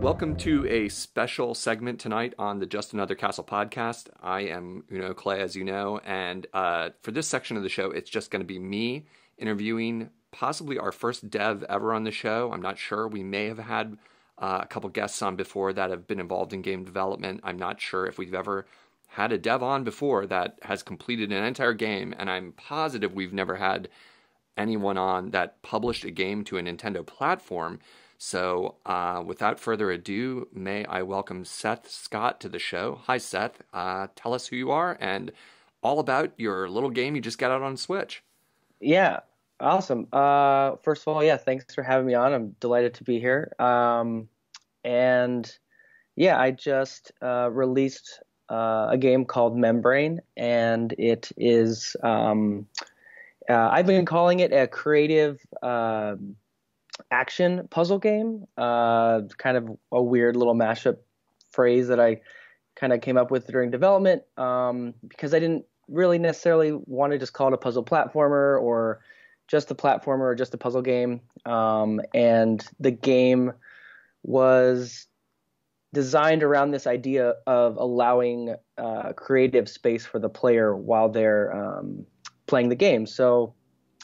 Welcome to a special segment tonight on the Just Another Castle podcast. I am unoClay, as you know, and for this section of the show, it's just going to be me interviewing possibly our first dev ever on the show. I'm not sure. We may have had a couple guests on before that have been involved in game development. I'm not sure if we've ever had a dev on before that has completed an entire game, and I'm positive we've never had anyone on that published a game to a Nintendo platform. So without further ado, may I welcome Seth Scott to the show. Hi, Seth. Tell us who you are and all about your little game you just got out on Switch. Yeah, awesome. First of all, yeah, thanks for having me on. I'm delighted to be here. And yeah, I just released a game called Membrane, and it is, I've been calling it a creative action puzzle game, kind of a weird little mashup phrase that I kind of came up with during development, because I didn't really necessarily want to just call it a puzzle platformer or just a platformer or just a puzzle game. And the game was designed around this idea of allowing creative space for the player while they're playing the game. So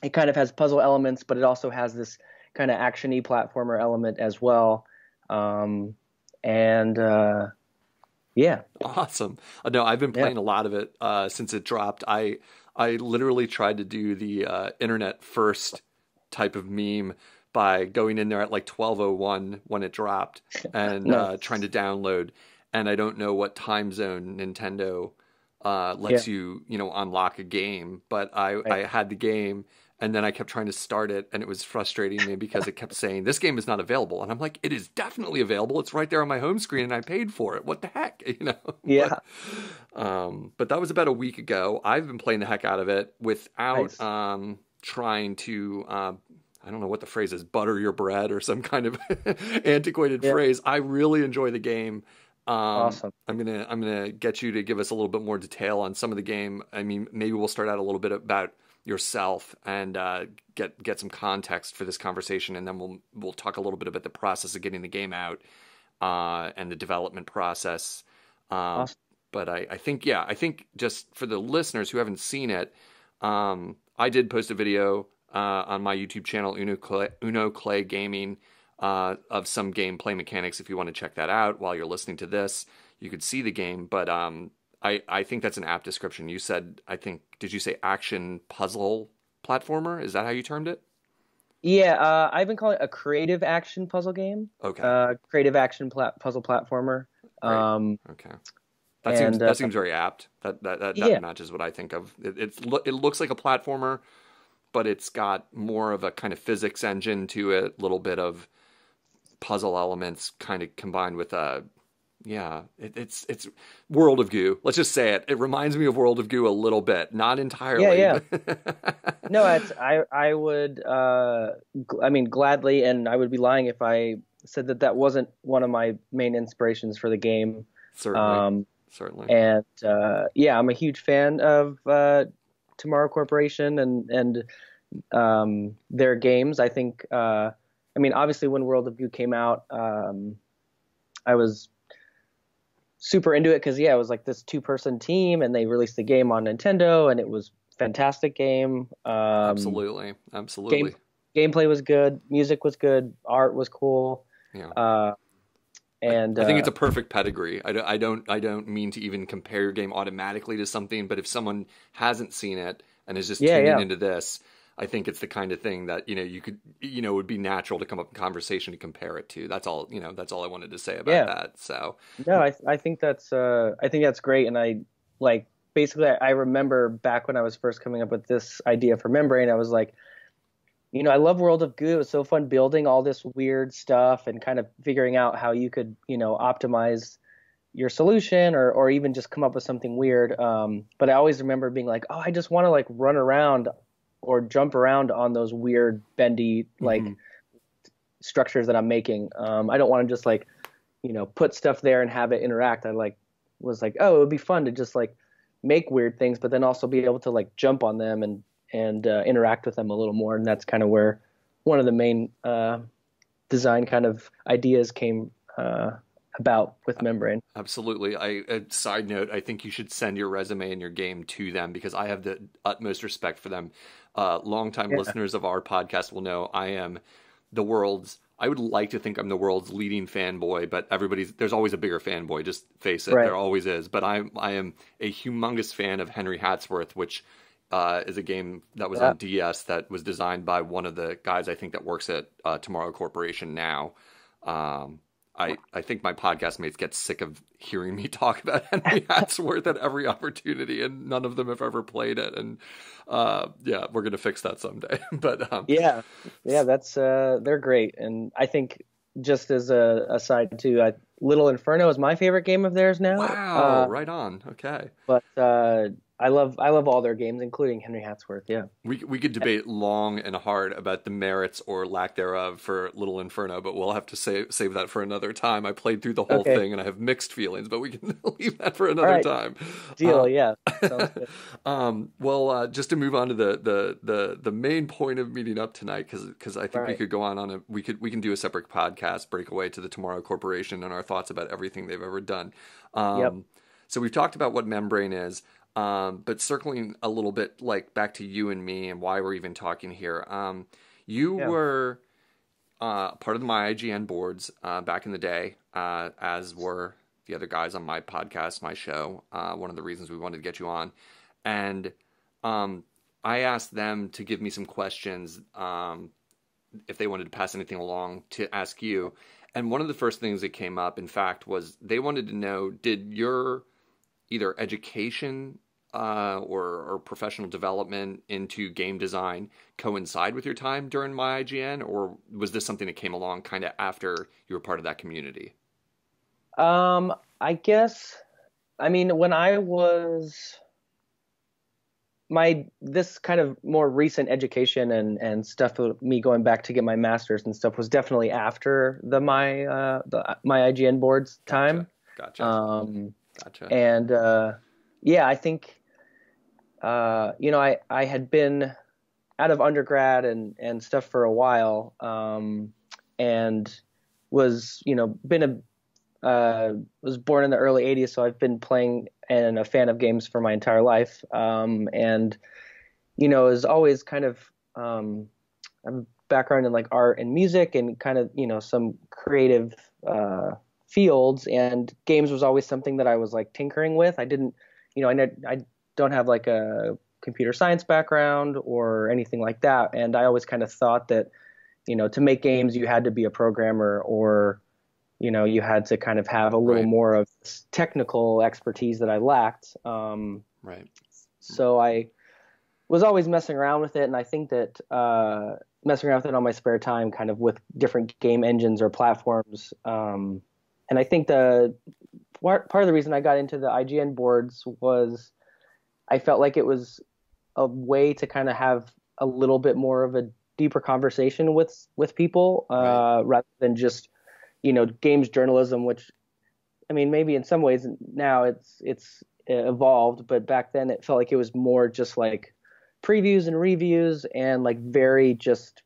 it kind of has puzzle elements, but it also has this kind of action-y platformer element as well. Yeah. Awesome. No, I've been playing a lot of it since it dropped. I literally tried to do the internet first type of meme by going in there at like 12:01 when it dropped and trying to download. And I don't know what time zone Nintendo lets you unlock a game, but I had the game. And then I kept trying to start it, and it was frustrating me because it kept saying, this game is not available. And I'm like, it is definitely available. It's right there on my home screen, and I paid for it. What the heck? Yeah. But that was about a week ago. I've been playing the heck out of it without trying to, I don't know what the phrase is, butter your bread or some kind of antiquated phrase. I really enjoy the game. Awesome. I'm gonna get you to give us a little bit more detail on some of the game. I mean, maybe we'll start out a little bit about yourself and get some context for this conversation, and then we'll talk a little bit about the process of getting the game out and the development process. Awesome. But I think just for the listeners who haven't seen it, I did post a video on my YouTube channel, unoClay Gaming, of some gameplay mechanics. If you want to check that out while you're listening to this, you could see the game. But I think that's an apt description. You said, did you say action puzzle platformer? Is that how you termed it? Yeah, I've been calling it a creative action puzzle game. Okay. Creative action puzzle platformer. Okay. That seems very apt. That matches what I think of. It looks like a platformer, but it's got more of a kind of physics engine to it, a little bit of puzzle elements kind of combined with it's World of Goo. Let's just say it. It reminds me of World of Goo a little bit, not entirely. Yeah. No, I would. I mean, gladly, and I would be lying if I said that wasn't one of my main inspirations for the game. Certainly. And I'm a huge fan of Tomorrow Corporation and their games. I think. I mean, obviously, when World of Goo came out, I was super into it because it was like this 2-person team, and they released the game on Nintendo, and it was a fantastic game. Absolutely. Gameplay was good, music was good, art was cool. Yeah. And I think it's a perfect pedigree. I don't mean to even compare your game automatically to something, but if someone hasn't seen it and is just tuning into this, I think it's the kind of thing that you could it would be natural to come up in conversation to compare it to. That's all that's all I wanted to say about that. So no, I think that's great, and I remember back when I was first coming up with this idea for Membrane, I was like, I love World of Goo. It was so fun building all this weird stuff and kind of figuring out how you could optimize your solution or even just come up with something weird. But I always remember being like, oh, I just want to run around or jump around on those weird bendy structures that I'm making. I don't want to just put stuff there and have it interact. I was like, oh, it would be fun to just make weird things, but then also be able to jump on them and interact with them a little more. And that's kind of where one of the main design kind of ideas came about with Membrane. Absolutely. Side note, I think you should send your resume and your game to them because I have the utmost respect for them. Longtime Yeah. listeners of our podcast will know I am I would like to think I'm the world's leading fanboy, but there's always a bigger fanboy. Just face it, Right. there always is. But I am a humongous fan of Henry Hatsworth, which is a game that was Yeah. on DS that was designed by one of the guys I think that works at Tomorrow Corporation now. Um, I think my podcast mates get sick of hearing me talk about Henry Hatsworth at every opportunity, and none of them have ever played it. And yeah, we're gonna fix that someday. But Yeah, yeah, that's they're great, and I think just as a aside too, Little Inferno is my favorite game of theirs now. wow, right on. Okay. But I love all their games, including Henry Hatsworth. Yeah. We could debate long and hard about the merits or lack thereof for Little Inferno, but we'll have to save that for another time. I played through the whole Okay. thing and I have mixed feelings, but we can leave that for All another right. time. Deal. Yeah. Sounds good. Well, just to move on to the main point of meeting up tonight, because I think we Right. could go we can do a separate podcast, breakaway to the Tomorrow Corporation, and our thoughts about everything they've ever done. Yep. So we've talked about what Membrane is. But circling a little bit like back to you and me and why we're even talking here. You Yeah. were part of my IGN boards back in the day, as were the other guys on my podcast, my show. One of the reasons we wanted to get you on. And I asked them to give me some questions if they wanted to pass anything along to ask you. And one of the first things that came up, in fact, was they wanted to know, did your either education or professional development into game design coincide with your time during my IGN, or was this something that came along kind of after you were part of that community? I guess, I mean, when I was this kind of more recent education and stuff, me going back to get my master's and stuff was definitely after my IGN boards time. Gotcha. Gotcha. And yeah, I think I had been out of undergrad and stuff for a while, and was was born in the early '80s, so I've been playing and a fan of games for my entire life, and is always kind of a background in like art and music and kind of some creative fields, and games was always something that I was like tinkering with. I didn't, I don't have like a computer science background or anything like that, and I always kind of thought that to make games you had to be a programmer, or you had to kind of have a little Right. more of this technical expertise that I lacked. Right. So I was always messing around with it, and I think that messing around with it on my spare time, kind of with different game engines or platforms. And I think the part of the reason I got into the IGN boards was I felt like it was a way to kind of have a little bit more of a deeper conversation with people, Right. rather than just games journalism, which I mean maybe in some ways now it's evolved, but back then it felt like it was more just like previews and reviews and like very just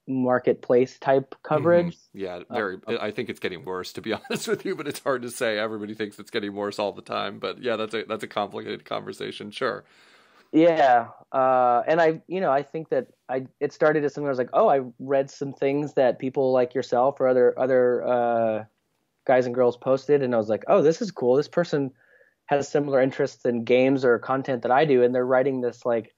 marketplace type coverage. Yeah, I think it's getting worse, to be honest with you, but it's hard to say. Everybody thinks it's getting worse all the time, but yeah, that's a complicated conversation. Sure. Yeah, and I think that it started as something I was like, oh, I read some things that people like yourself or other guys and girls posted, and I was like, oh, this is cool. This person has similar interests in games or content that I do, and they're writing this like,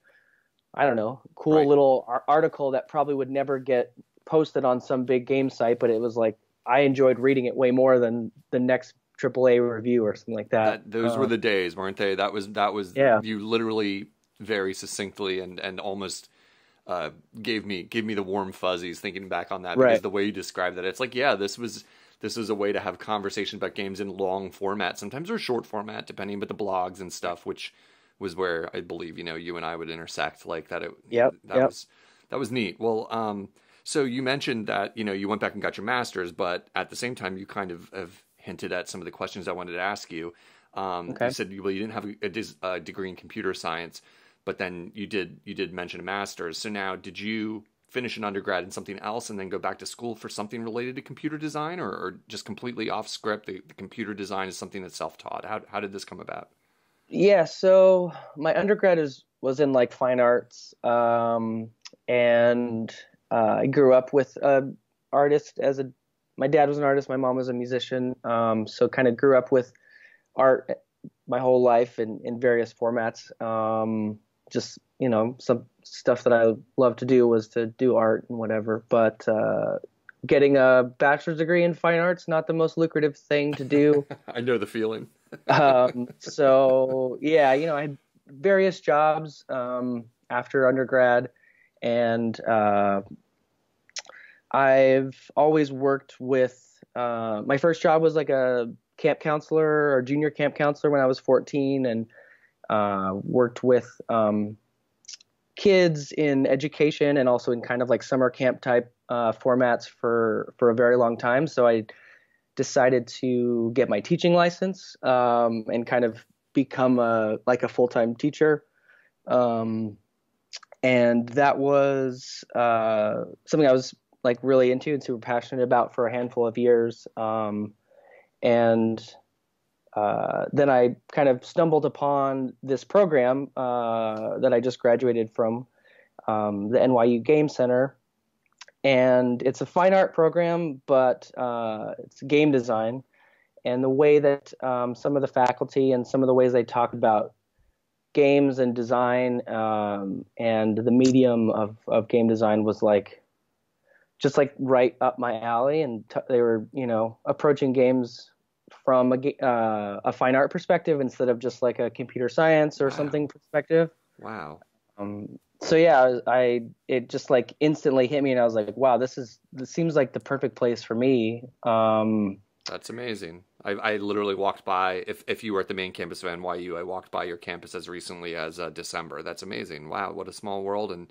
I don't know, cool Right. little article that probably would never get posted on some big game site, but it was like I enjoyed reading it way more than the next AAA review or something like that. Those were the days, weren't they? That was Yeah. You literally very succinctly and almost gave me the warm fuzzies thinking back on that, because Right. the way you described that, it's like, yeah, this was a way to have conversations about games in long format, sometimes or short format, depending, but the blogs and stuff, which was where I believe you and I would intersect like that. Yep. That was neat. Well, so you mentioned that you went back and got your master's, but at the same time you kind of have hinted at some of the questions I wanted to ask you. Okay. You said you didn't have a degree in computer science, but then you did mention a master's. So now, did you finish an undergrad in something else and then go back to school for something related to computer design, or just completely off script? The computer design is something that's self-taught. How did this come about? Yeah, so my undergrad was in like fine arts, and I grew up with artist my dad was an artist, my mom was a musician, so kind of grew up with art my whole life in various formats. Just, some stuff that I love to do was to do art and whatever, but getting a bachelor's degree in fine arts, not the most lucrative thing to do. I know the feeling. So yeah, I had various jobs after undergrad, and I've always worked with my first job was like a camp counselor or junior camp counselor when I was 14, and worked with kids in education and also in kind of like summer camp type formats for a very long time. So I decided to get my teaching license and kind of become a full-time teacher. And that was something I was like really into and super passionate about for a handful of years. And then I kind of stumbled upon this program that I just graduated from, the NYU Game Center. And it's a fine art program, but it's game design. And the way that some of the faculty and some of the ways they talk about games and design and the medium of game design was just right up my alley. And they were, approaching games from a fine art perspective instead of just like a computer science or something perspective. Wow. So yeah, it just like instantly hit me, and I was like, wow, this seems like the perfect place for me. That's amazing. I literally walked by, if you were at the main campus of NYU, I walked by your campus as recently as December. That's amazing. Wow, what a small world. And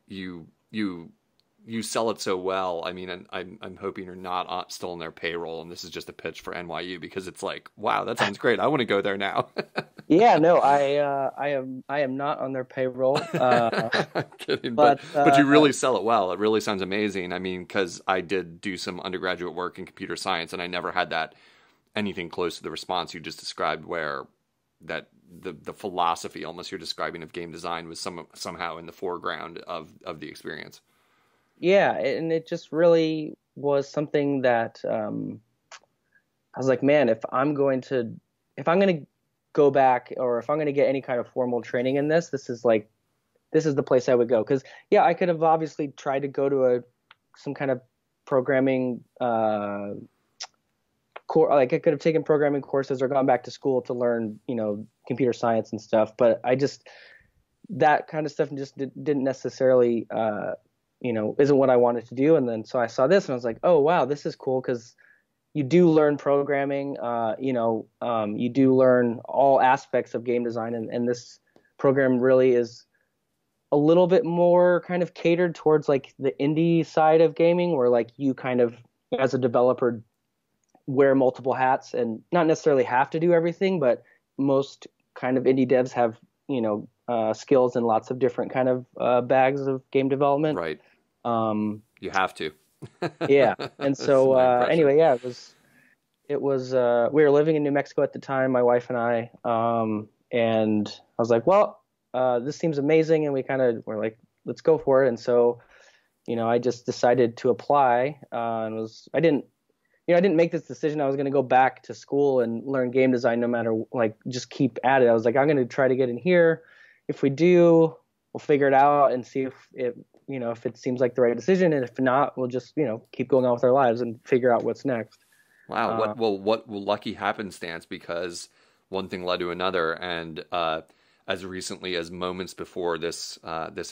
you sell it so well. I mean, I'm hoping you're not still on their payroll, and this is just a pitch for NYU, because it's like, wow, that sounds great. I want to go there now. Yeah, no, I am not on their payroll. I'm kidding, but you really sell it well. It really sounds amazing. I mean, because I did do some undergraduate work in computer science, and I never had anything close to the response you just described, where that the philosophy almost you're describing of game design was somehow in the foreground of the experience. Yeah, and it just really was something that I was like, man, if I'm going to go back, or if I'm going to get any kind of formal training in this is the place I would go. Because yeah, I could have obviously tried to go to some kind of programming I could have taken programming courses or gone back to school to learn, computer science and stuff. But that kind of stuff just didn't necessarily isn't what I wanted to do. And then so I saw this and I was like, oh wow, this is cool, because you do learn programming, you do learn all aspects of game design, and this program really is a little bit more kind of catered towards like the indie side of gaming, where like you kind of as a developer wear multiple hats and not necessarily have to do everything, but most kind of indie devs have skills in lots of different kind of bags of game development. Right. You have to. Yeah. And so anyway, yeah, it was we were living in New Mexico at the time, my wife and I, and I was like, well, this seems amazing, and we kind of were like, let's go for it. And so I just decided to apply, and I didn't make this decision I was going to go back to school and learn game design no matter, like, just keep at it. I was like, I'm going to try to get in here. If we do, we'll figure it out and see if it seems like the right decision. And if not, we'll just, keep going on with our lives and figure out what's next. Wow. What lucky happenstance, because one thing led to another. And as recently as moments before this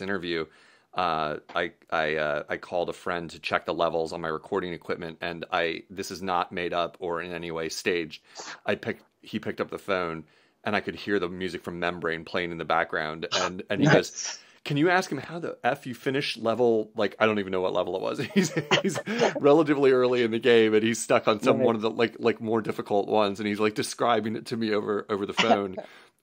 interview, I called a friend to check the levels on my recording equipment, and this is not made up or in any way staged. He picked up the phone, and I could hear the music from Membrane playing in the background, and he goes, "Can you ask him how the F you finished level?" Like, I don't even know what level it was. He's relatively early in the game, and he's stuck on one of the like more difficult ones, and he's like describing it to me over the phone.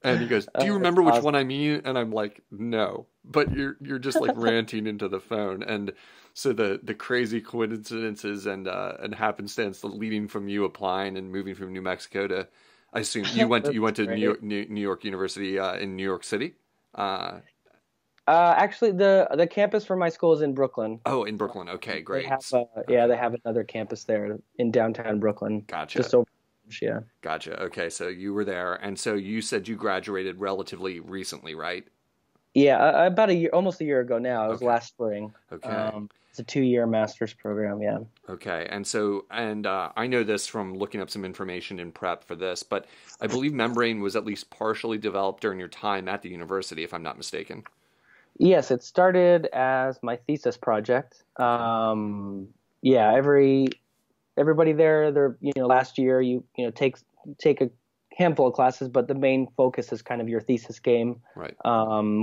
And he goes, "Do you remember That's which awesome. one I mean?" And I'm like, "No." But you're just like ranting into the phone, and so the crazy coincidences and happenstance leading from you applying and moving from New Mexico to, I assume you That's went to great. New York University in New York City. Uh, Actually, the campus for my school is in Brooklyn. oh, in Brooklyn. Okay, They great. have Okay, they have another campus there in downtown Brooklyn, gotcha. just over. Yeah. Gotcha. Okay, so you were there, and so you said you graduated relatively recently, right? Yeah, about a year, almost a year ago now. It was Okay. last spring. Okay. It's a 2-year master's program. Yeah. Okay. And so, and I know this from looking up some information in prep for this, but I believe membrane was at least partially developed during your time at the university, if I'm not mistaken. Yes, it started as my thesis project. Okay. Yeah, everybody there, they're last year you take a handful of classes, but the main focus is kind of your thesis game, Right.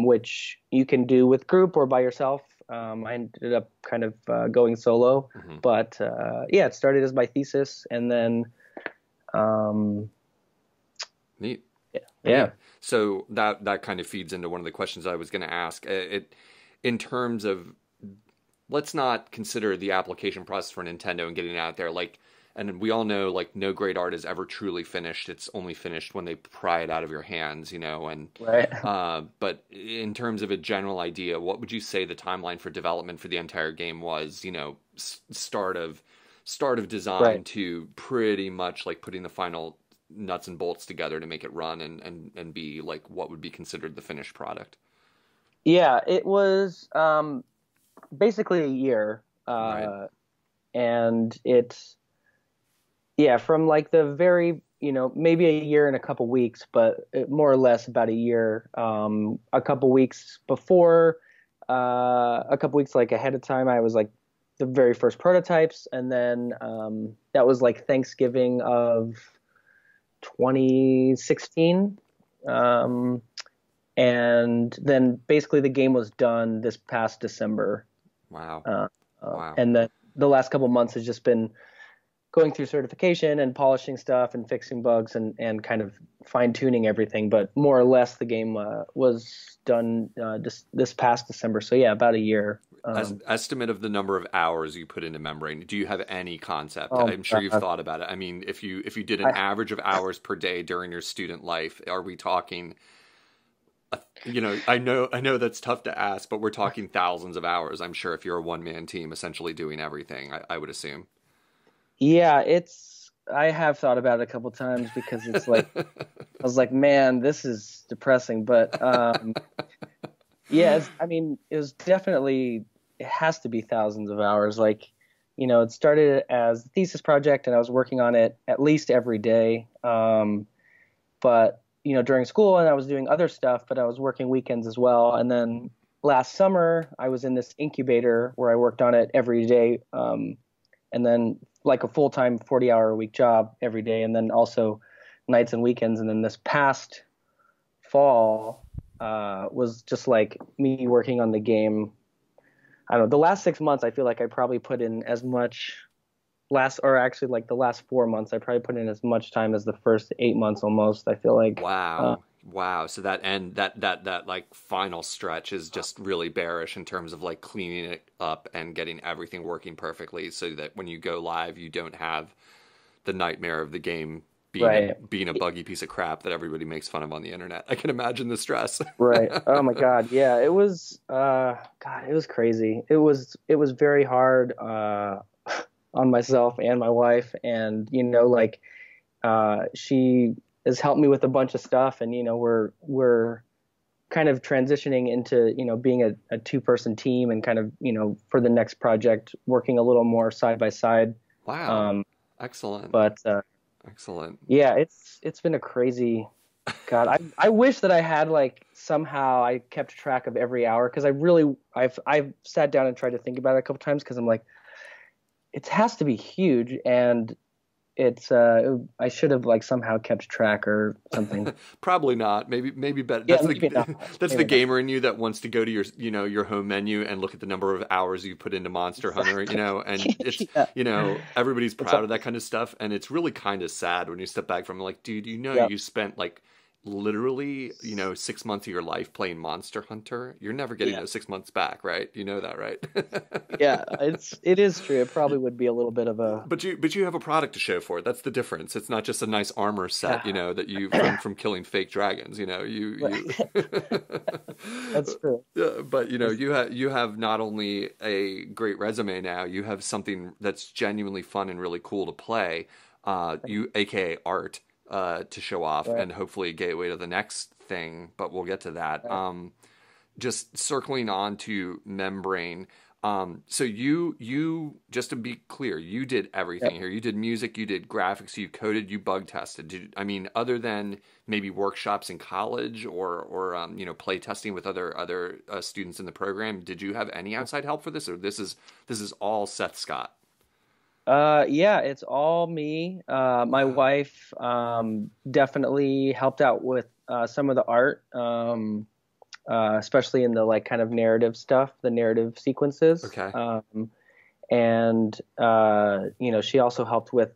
which you can do with group or by yourself. I ended up kind of going solo, Hmm. but yeah, it started as my thesis, and then um, Neat. yeah, Neat. yeah, So that kind of feeds into one of the questions I was going to ask. In terms of, let's not consider the application process for Nintendo and getting it out there. Like, and we all know, like, no great art is ever truly finished. It's only finished when they pry it out of your hands, and right. but in terms of a general idea, what would you say the timeline for development for the entire game was? Start of design Right. to pretty much like putting the final nuts and bolts together to make it run and be like what would be considered the finished product. Yeah, it was basically a year, Right. and it's yeah, from like the very, maybe a year and a couple weeks, but more or less about a year. A couple weeks before, a couple weeks like ahead of time, I was like the very first prototypes, and then that was like Thanksgiving of 2016. Um, and then basically the game was done this past December. Wow. Uh, Wow. and then the last couple months has just been going through certification and polishing stuff and fixing bugs and kind of fine tuning everything. But more or less, the game was done this past December. So yeah, about a year. As estimate of the number of hours you put into membrane, do you have any concept? Oh I'm sure my you've God. thought about it. I mean, if you did an I, average of hours per day during your student life, are we talking? I know that's tough to ask, but we're talking thousands of hours. I'm sure if you're a one man team, essentially doing everything, I would assume. yeah, I have thought about it a couple times because it's like I was like, man, this is depressing. But yeah, I mean, it has to be thousands of hours. Like, it started as a thesis project, and I was working on it at least every day. But during school, and I was doing other stuff, but I was working weekends as well. And then last summer, I was in this incubator where I worked on it every day, and then like a full-time 40-hour-a-week job every day, and then also nights and weekends. And then this past fall was just like me working on the game. I don't know. The last 6 months, I feel like I probably put in as much or actually like the last 4 months, I probably put in as much time as the first 8 months almost. I feel like, Wow. Wow. So that end that like final stretch is just really bearish in terms of like cleaning it up and getting everything working perfectly so that when you go live you don't have the nightmare of the game right, being a buggy piece of crap that everybody makes fun of on the internet. I can imagine the stress. right. Oh my God. Yeah, it was, God, it was crazy. It was very hard, on myself and my wife. And, like, she has helped me with a bunch of stuff, and we're kind of transitioning into being a two-person team, and kind of for the next project working a little more side by side. Wow. um Excellent. but Excellent. yeah, it's been a crazy, God, I wish that I had like somehow I kept track of every hour, because I've sat down and tried to think about it a couple times, because I'm like, it has to be huge, and it's I should have like somehow kept track or something. Probably not. Maybe better. Yeah, That's maybe not. that's the Maybe not. gamer in you that wants to go to your home menu and look at the number of hours you put into Monster Hunter, and it's Yeah. everybody's It's proud of that kind of stuff, and it's really kind of sad when you step back from it, like, dude, yeah. you spent like literally, 6 months of your life playing Monster Hunter, you're never getting Yeah. those 6 months back, right? You know that, right? Yeah, it is true. It probably would be a little bit of a But you have a product to show for it. That's the difference. It's not just a nice armor set, yeah. that you from killing fake dragons. That's true. Yeah, but It's- you have not only a great resume now, you have something that's genuinely fun and really cool to play. AKA art, to show off, right, and hopefully a gateway to the next thing. But we'll get to that. right. Just circling on to Membrane. So you just to be clear, you did everything Yep. here. You did music, you did graphics, you coded, you bug tested. Other than maybe workshops in college or play testing with other students in the program, did you have any outside help for this, or this is all Seth Scott? Yeah, it's all me. My Wow. wife definitely helped out with some of the art, especially in the like kind of narrative stuff, the narrative sequences. Okay. And she also helped with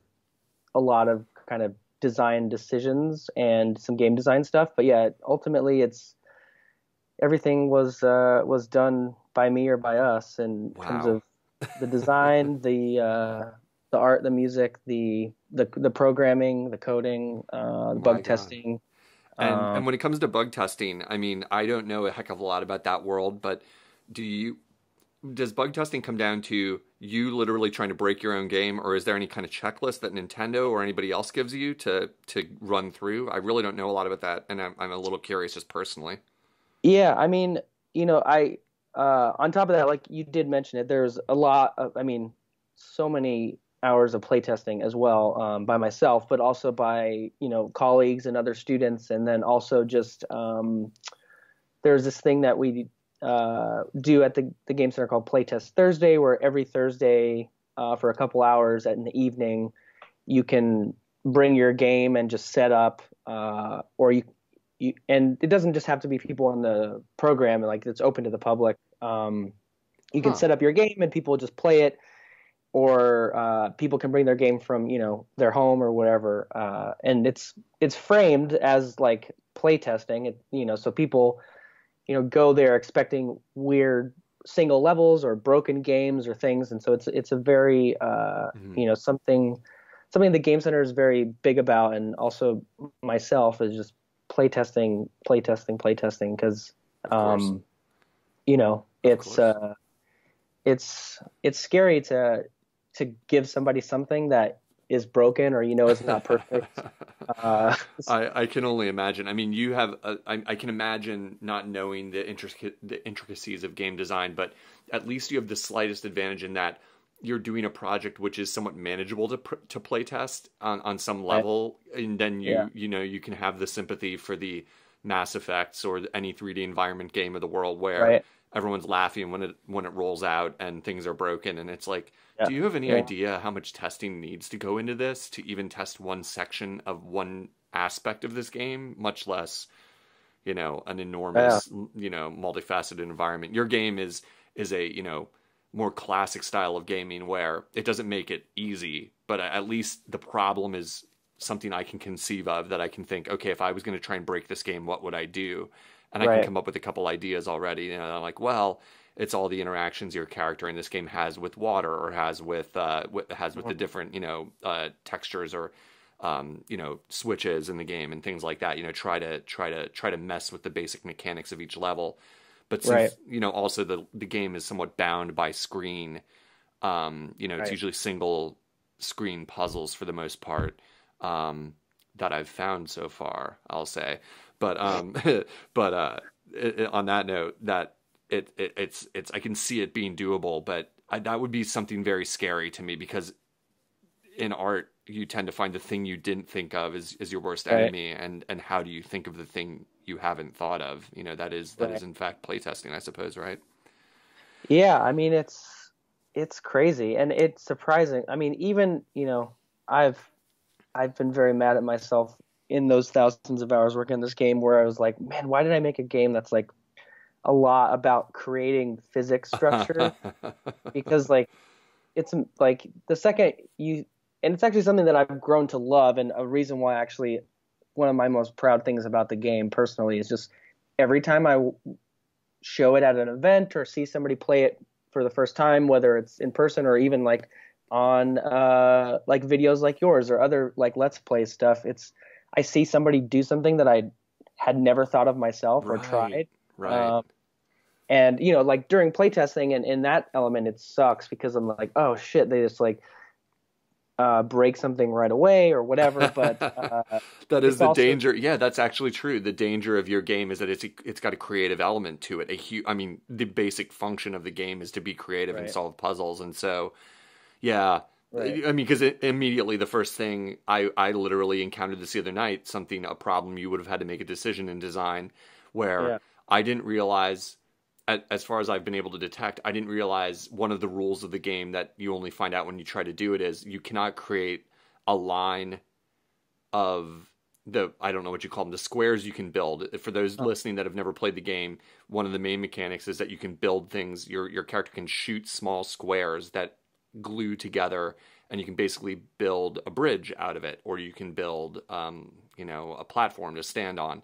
a lot of kind of design decisions and some game design stuff. But yeah, ultimately, it's everything was done by me or by us in terms Wow. of the design, the art, the music, the programming, the coding, the My bug God. testing. And Um, when it comes to bug testing, I don't know a heck of a lot about that world, but do you does bug testing come down to you literally trying to break your own game, or is there any kind of checklist that Nintendo or anybody else gives you to run through? I really don't know a lot about that, and I'm a little curious just personally. yeah, I mean, I on top of that, like you did mention it, there's a lot of, I mean, so many hours of playtesting as well, by myself, but also by colleagues and other students, and then also just there's this thing that we do at the game center called Playtest Thursday, where every Thursday for a couple hours in the evening, you can bring your game and just set up, or and it doesn't just have to be people in the program, like it's open to the public. You can Huh. set up your game and people just play it, or people can bring their game from their home or whatever, and it's framed as like playtesting, so people go there expecting weird single levels or broken games or things, and so it's a very Mhm. something the game center is very big about, and also myself is just playtesting because Of course. Of it's course. it's scary to give somebody something that is broken or is not perfect. uh I can only imagine. I can imagine not knowing the intricacies of game design, but at least you have the slightest advantage in that you're doing a project which is somewhat manageable to play test on some right, level, and then yeah, you can have the sympathy for the Mass Effects or any 3D environment game of the world where right, everyone's laughing when it rolls out and things are broken, and it's like, yeah, do you have any yeah, idea how much testing needs to go into this to even test one section of one aspect of this game, much less, an yeah, enormous, multifaceted environment? Your game is a, more classic style of gaming where it doesn't make it easy, but at least the problem is something I can conceive of, that I can think, okay, if I was going to try and break this game, what would I do? And I can right, come up with a couple ideas already. I'm like, well, it's all the interactions your character in this game has with water, or has with the mhm, different textures, or switches in the game and things like that. Try to mess with the basic mechanics of each level. But right, since also the game is somewhat bound by screen, it's right, usually single screen puzzles for the most part, that I've found so far, I'll say. But but on that note, that it's I can see it being doable, but that would be something very scary to me, because in art you tend to find the thing you didn't think of is your worst right, enemy, and how do you think of the thing you haven't thought of? That is right. in fact playtesting, I suppose, right? Yeah, I mean it's crazy and it's surprising. I mean, even, I've I've been very mad at myself in those thousands of hours working on this game where I was like, man, why did I make a game that's like a lot about creating physics structure? Because like it's like the second you and it's actually something that I've grown to love, and a reason why actually one of my most proud things about the game personally is just every time I show it at an event or see somebody play it for the first time, whether it's in person or even like on like videos like yours or other like Let's Play stuff, I see somebody do something that I had never thought of myself or tried. Right. And like during playtesting and in that element, it sucks because I'm like, oh shit, they just like break something right away or whatever. But that is the danger. Yeah, that's actually true. The danger of your game is that it's got a creative element to it. I mean, the basic function of the game is to be creative and solve puzzles, and so yeah. Right. I mean, because immediately the first thing I literally encountered this the other night, a problem you would have had to make a decision in design where I didn't realize, as far as I've been able to detect, I didn't realize one of the rules of the game that you only find out when you try to do it is you cannot create a line of I don't know what you call them, the squares you can build. For those listening that have never played the game, one of the main mechanics is that you can build things, your character can shoot small squares that glue together, and you can basically build a bridge out of it, or you can build a platform to stand on,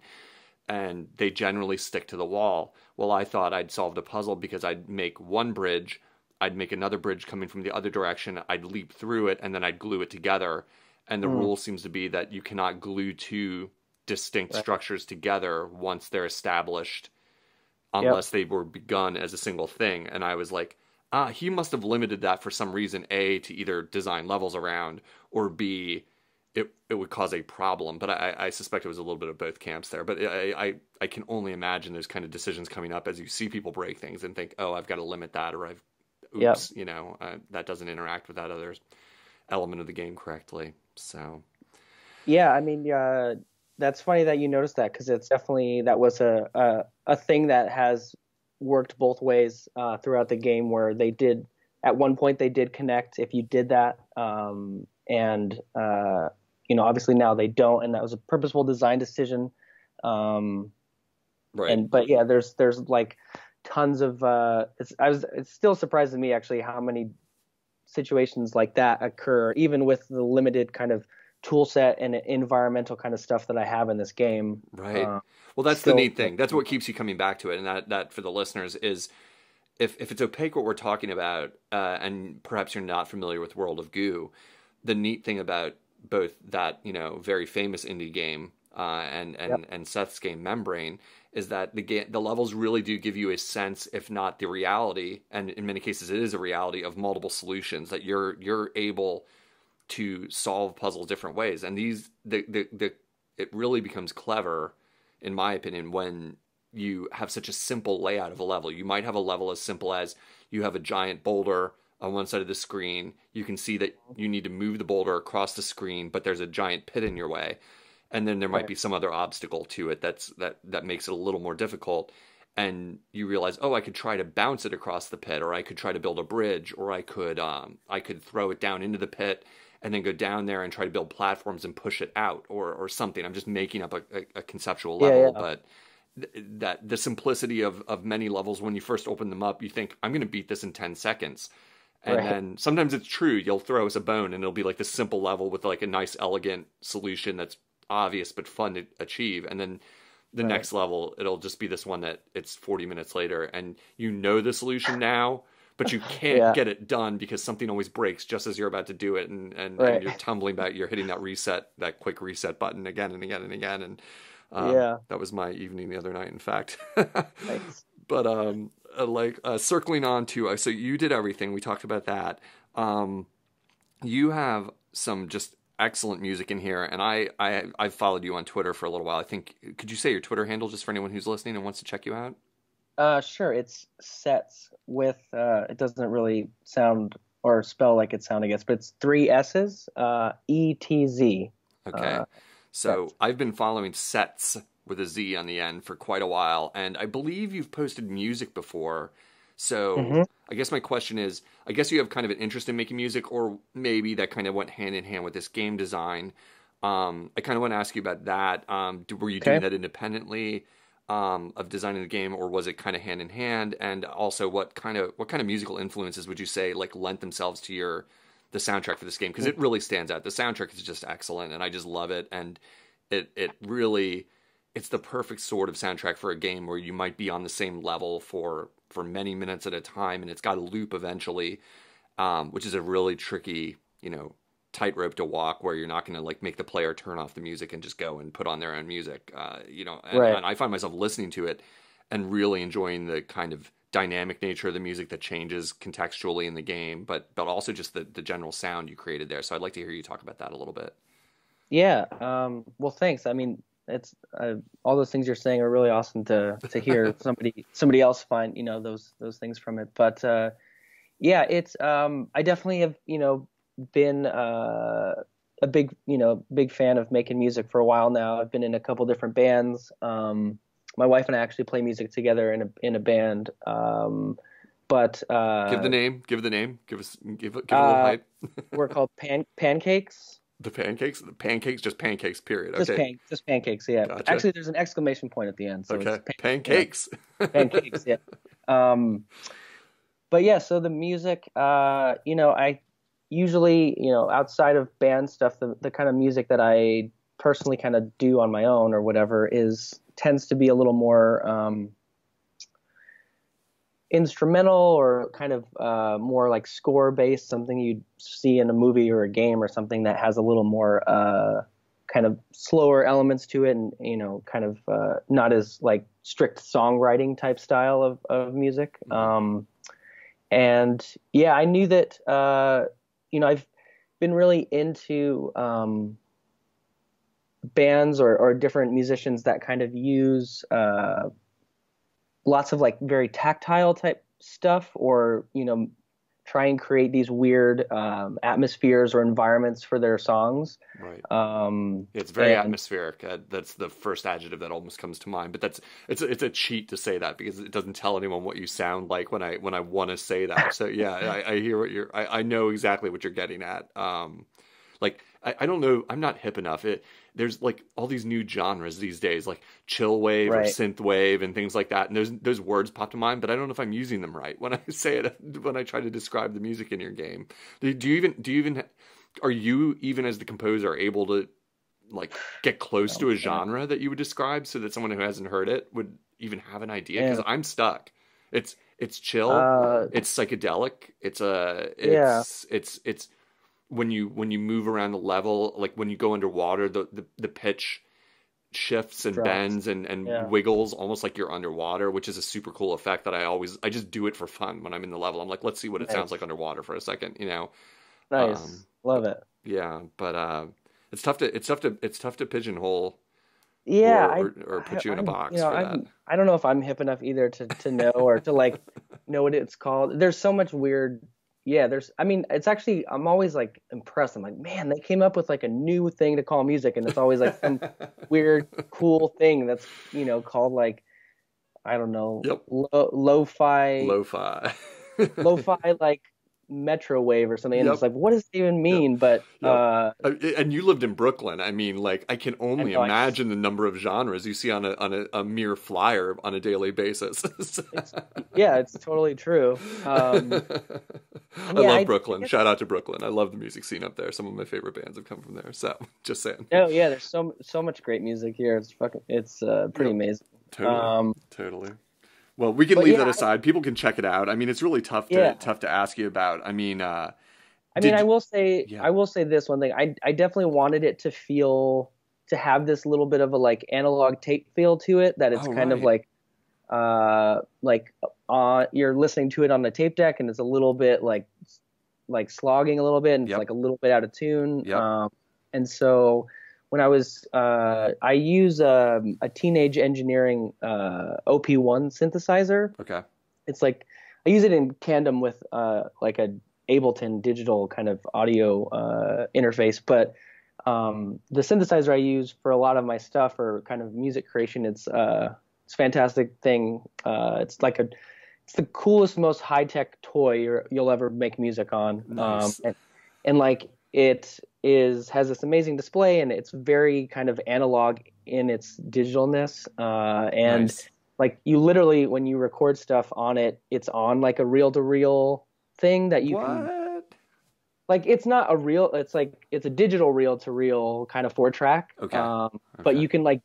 and they generally stick to the wall. Well, I thought I'd solved a puzzle because I'd make one bridge, I'd make another bridge coming from the other direction, I'd leap through it, and then I'd glue it together. And the rule seems to be that you cannot glue two distinct structures together once they're established, unless they were begun as a single thing. And I was like, he must have limited that for some reason, A, to either design levels around, or B, it would cause a problem. But I suspect it was a little bit of both camps there. But I can only imagine those kind of decisions coming up as you see people break things and think, oh, I've got to limit that, or that doesn't interact with that other element of the game correctly. So, yeah, I mean, that's funny that you noticed that, because it's definitely, that was a thing that has worked both ways throughout the game, where they did at one point they did connect if you did that, and obviously now they don't, and that was a purposeful design decision. Right. But yeah, there's like tons of it's still surprising me actually how many situations like that occur, even with the limited kind of tool set and environmental kind of stuff that I have in this game. Right. Well, that's the neat thing. That's what keeps you coming back to it. And that for the listeners is, if it's opaque what we're talking about, and perhaps you're not familiar with World of Goo, the neat thing about both that, very famous indie game and Seth's game Membrane is that the levels really do give you a sense, if not the reality, and in many cases it is a reality, of multiple solutions, that you're able to solve puzzles different ways. And it really becomes clever, in my opinion, when you have such a simple layout of a level. You might have a level as simple as you have a giant boulder on one side of the screen. You can see that you need to move the boulder across the screen, but there's a giant pit in your way. And then there might be some other obstacle to it that makes it a little more difficult. And you realize, oh, I could try to bounce it across the pit, or I could try to build a bridge, or I could throw it down into the pit and then go down there and try to build platforms and push it out, or something. I'm just making up a conceptual level, but that the simplicity of many levels, when you first open them up, you think, I'm going to beat this in 10 seconds. And then sometimes it's true. You'll throw us a bone and it'll be like this simple level with like a nice, elegant solution that's obvious but fun to achieve. And then the next level, it'll just be this one that it's 40 minutes later and the solution now, but you can't get it done because something always breaks just as you're about to do it, and you're tumbling back, you're hitting that quick reset button again and again and again. And that was my evening the other night, in fact. Nice. But circling on to, so you did everything, we talked about that. You have some just excellent music in here, and I've followed you on Twitter for a little while. I think, could you say your Twitter handle just for anyone who's listening and wants to check you out? Sure. It's Sets with it doesn't really sound or spell like it sounds, I guess, but it's 3 S's, ETZ. Okay. So Sets. I've been following Sets with a Z on the end for quite a while, and I believe you've posted music before. So I guess my question is, I guess you have kind of an interest in making music, or maybe that kind of went hand in hand with this game design. I kind of want to ask you about that. Were you doing that independently of designing the game, or was it kind of hand in hand? And also, what kind of musical influences would you say like lent themselves to the soundtrack for this game? Because it really stands out. The soundtrack is just excellent, and I just love it. And it really, it's the perfect sort of soundtrack for a game where you might be on the same level for many minutes at a time, and it's got a loop eventually, which is a really tricky, tightrope to walk, where you're not going to like make the player turn off the music and just go and put on their own music, Right. and I find myself listening to it and really enjoying the kind of dynamic nature of the music that changes contextually in the game, but also just the general sound you created there. So I'd like to hear you talk about that a little bit. Yeah. Well, thanks. I mean, it's all those things you're saying are really awesome to hear somebody else find those things from it. But yeah, it's I definitely have been a big fan of making music for a while now. I've been in a couple different bands. My wife and I actually play music together in a band. But Give the name. Give us a little hype. We're called Pancakes. The pancakes, just pancakes. Period. Just Okay. just pancakes. Yeah. Gotcha. Actually, there's an exclamation point at the end. So okay. it's Pancakes. Yeah. Pancakes. Yeah. But yeah, so the music, I usually, outside of band stuff, the kind of music that I personally kind of do on my own or whatever tends to be a little more instrumental, or kind of more like score based, something you'd see in a movie or a game, or something that has a little more kind of slower elements to it, and kind of not as like strict songwriting type style of music. And yeah, I knew that I've been really into bands or different musicians that kind of use lots of like very tactile type stuff, or try and create these weird atmospheres or environments for their songs. Right. It's very atmospheric. That's the first adjective that almost comes to mind. But it's a cheat to say that, because it doesn't tell anyone what you sound like when I want to say that. So yeah, I hear what I know exactly what you're getting at. I don't know, I'm not hip enough. There's like all these new genres these days, like chill wave or synth wave and things like that. And those words pop to mind, but I don't know if I'm using them right when I say it, when I try to describe the music in your game. Are you even as the composer able to like get close to a genre that you would describe, so that someone who hasn't heard it would even have an idea? Because I'm stuck. It's chill. It's psychedelic. It's when you move around the level, like when you go underwater, the pitch shifts and bends and wiggles almost like you're underwater, which is a super cool effect that I just do it for fun when I'm in the level. I'm like, let's see what it sounds like underwater for a second, Nice. Love it. Yeah, but it's tough to pigeonhole. Yeah, or put you in a box for that. I don't know if I'm hip enough either to know, or to like know what it's called. There's so much weird. Yeah, it's actually, I'm always like impressed. I'm like, man, they came up with like a new thing to call music, and it's always like some weird, cool thing that's, called like, I don't know, lo-fi, like metro wave or something. And it's like, what does it even mean? But and you lived in Brooklyn. I mean, like, I can only imagine the number of genres you see on a mere flyer on a daily basis. It's totally true. I love Brooklyn. Shout out to Brooklyn. I love the music scene up there. Some of my favorite bands have come from there. So just saying. Oh yeah, there's so much great music here. It's pretty amazing. Totally. Well, we can leave that aside. People can check it out. I mean, it's really tough to ask you about. I mean, I will say this one thing. I definitely wanted it to have this little bit of a like analog tape feel to it, that it's kind of like you're listening to it on the tape deck, and it's a little bit like slogging a little bit, and it's like a little bit out of tune. And so when I use a Teenage Engineering OP1 synthesizer. Okay. It's like I use it in tandem with like a Ableton digital kind of audio interface, but the synthesizer I use for a lot of my stuff or kind of music creation, it's a fantastic thing. It's the coolest, most high tech toy you'll ever make music on. Nice. And like it has this amazing display, and it's very kind of analog in its digitalness. And nice. Like you literally, when you record stuff on it, it's on like a reel to reel thing that you can like it's not a reel. It's like it's a digital reel to reel kind of 4-track. Okay. But Okay. you can like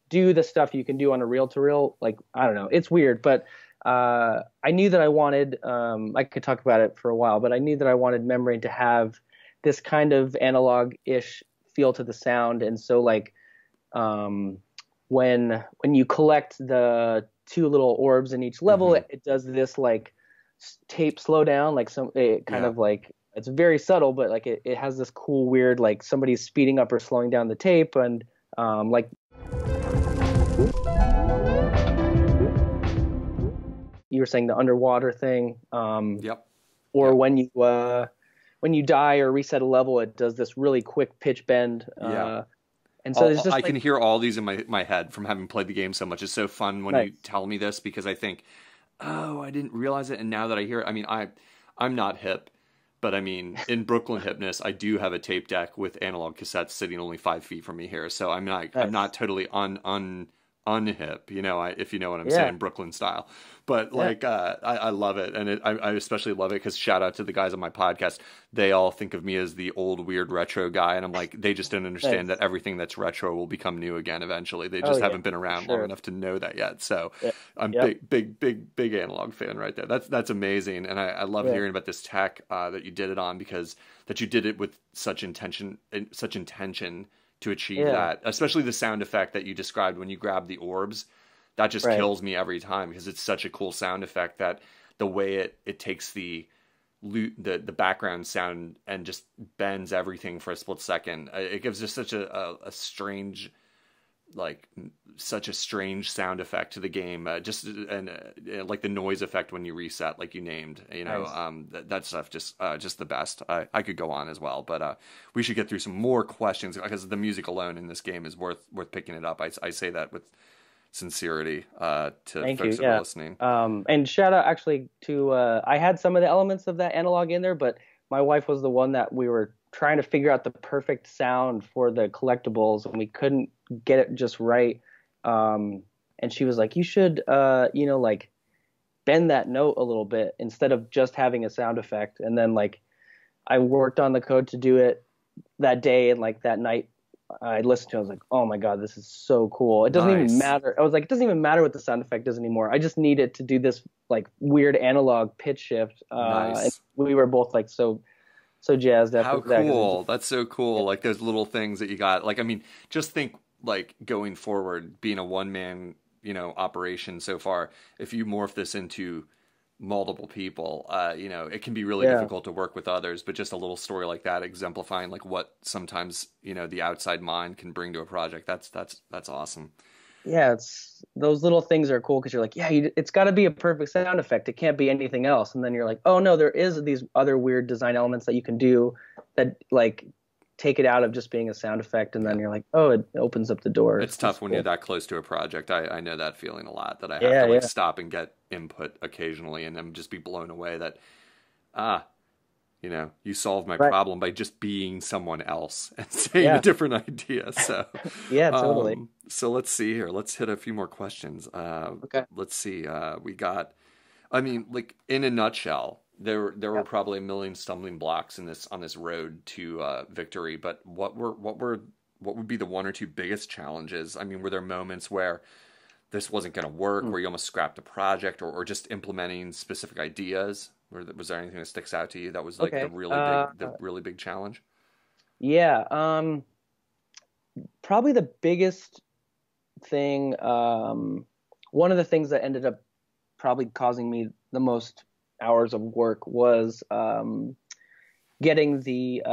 do the stuff you can do on a reel to reel. Like I don't know, it's weird, but I knew that I wanted. I could talk about it for a while, but I knew that I wanted Membrane to have this kind of analog-ish feel to the sound, and so like when you collect the two little orbs in each level, Hmm. it does this like tape slowdown, like some it kind Yeah. of like it's very subtle, but like it has this cool weird like somebody's speeding up or slowing down the tape, and like you were saying the underwater thing, Yep. or Yep. when you die or reset a level, it does this really quick pitch bend, Yeah. and so there's I just can like hear all these in my head from having played the game so much. It's so fun when you nice, tell me this because I think, oh, I didn't realize it, and now that I hear it, I mean, I'm not hip, but I mean, in Brooklyn hipness, I do have a tape deck with analog cassettes sitting only 5 feet from me here, so I'm nice, not totally unhip, if you know what I'm yeah, saying, Brooklyn style. But yeah, like, I love it, and I especially love it because shout out to the guys on my podcast. They all think of me as the old weird retro guy, and I'm like, they just don't understand that nice. everything that's retro will become new again eventually. They Oh just yeah, haven't been for around long sure. enough to know that yet. So Yeah. I'm Yep. big analog fan right there. That's amazing, and I love Yeah. hearing about this tech that you did it on because that you did it with such intention to achieve Yeah. that, especially the sound effect that you described when you grab the orbs. That just Right. kills me every time because it's such a cool sound effect that the way it takes the background sound and just bends everything for a split second. It gives just such a strange, like such a strange sound effect to the game. Just and like the noise effect when you reset, like you named. Nice. That stuff just the best. I could go on as well, but we should get through some more questions because the music alone in this game is worth picking it up. I say that with sincerity to Thank you. folks that are Yeah. listening. And shout out actually to I had some of the elements of that analog in there, but my wife was the one that we were trying to figure out the perfect sound for the collectibles, and we couldn't get it just right. And she was like, "You should, like bend that note a little bit instead of just having a sound effect." And then like I worked on the code to do it that day, and like that night I listened to it. I was like, oh my God, this is so cool. It doesn't even Nice, matter. I was like, it doesn't even matter what the sound effect is anymore. I just need it to do this like weird analog pitch shift. And nice. we were both like so jazzed after How that because it just cool. That's so yeah, cool. Like those little things that you got. Like, I mean, just think like going forward, being a one man, operation so far, if you morph this into multiple people, it can be really yeah, difficult to work with others, but just a little story like that exemplifying like what sometimes, the outside mind can bring to a project. That's awesome. yeah. It's those little things are cool because you're like, yeah, it's got to be a perfect sound effect. It can't be anything else. And then you're like, oh no, there is these other weird design elements that you can do that like take it out of just being a sound effect. And Yeah. then you're like, oh, it opens up the doors. It's It's tough when you're cool. that close to a project. I know that feeling a lot that I have to Yeah, like yeah, stop and get input occasionally and then just be blown away that ah, you solved my right. problem by just being someone else and saying a Yeah, different idea. So, yeah, totally. so let's see here. Let's hit a few more questions. Okay. Let's see. We got. I mean, like in a nutshell, there were Yeah. probably a million stumbling blocks in this on this road to victory. But what would be the one or two biggest challenges? I mean, were there moments where this wasn't going to work, Hmm. where you almost scrapped a project, or just implementing specific ideas? Was there anything that sticks out to you that was like Okay. the really big challenge? Yeah. Probably the biggest thing. One of the things that ended up probably causing me the most hours of work was getting the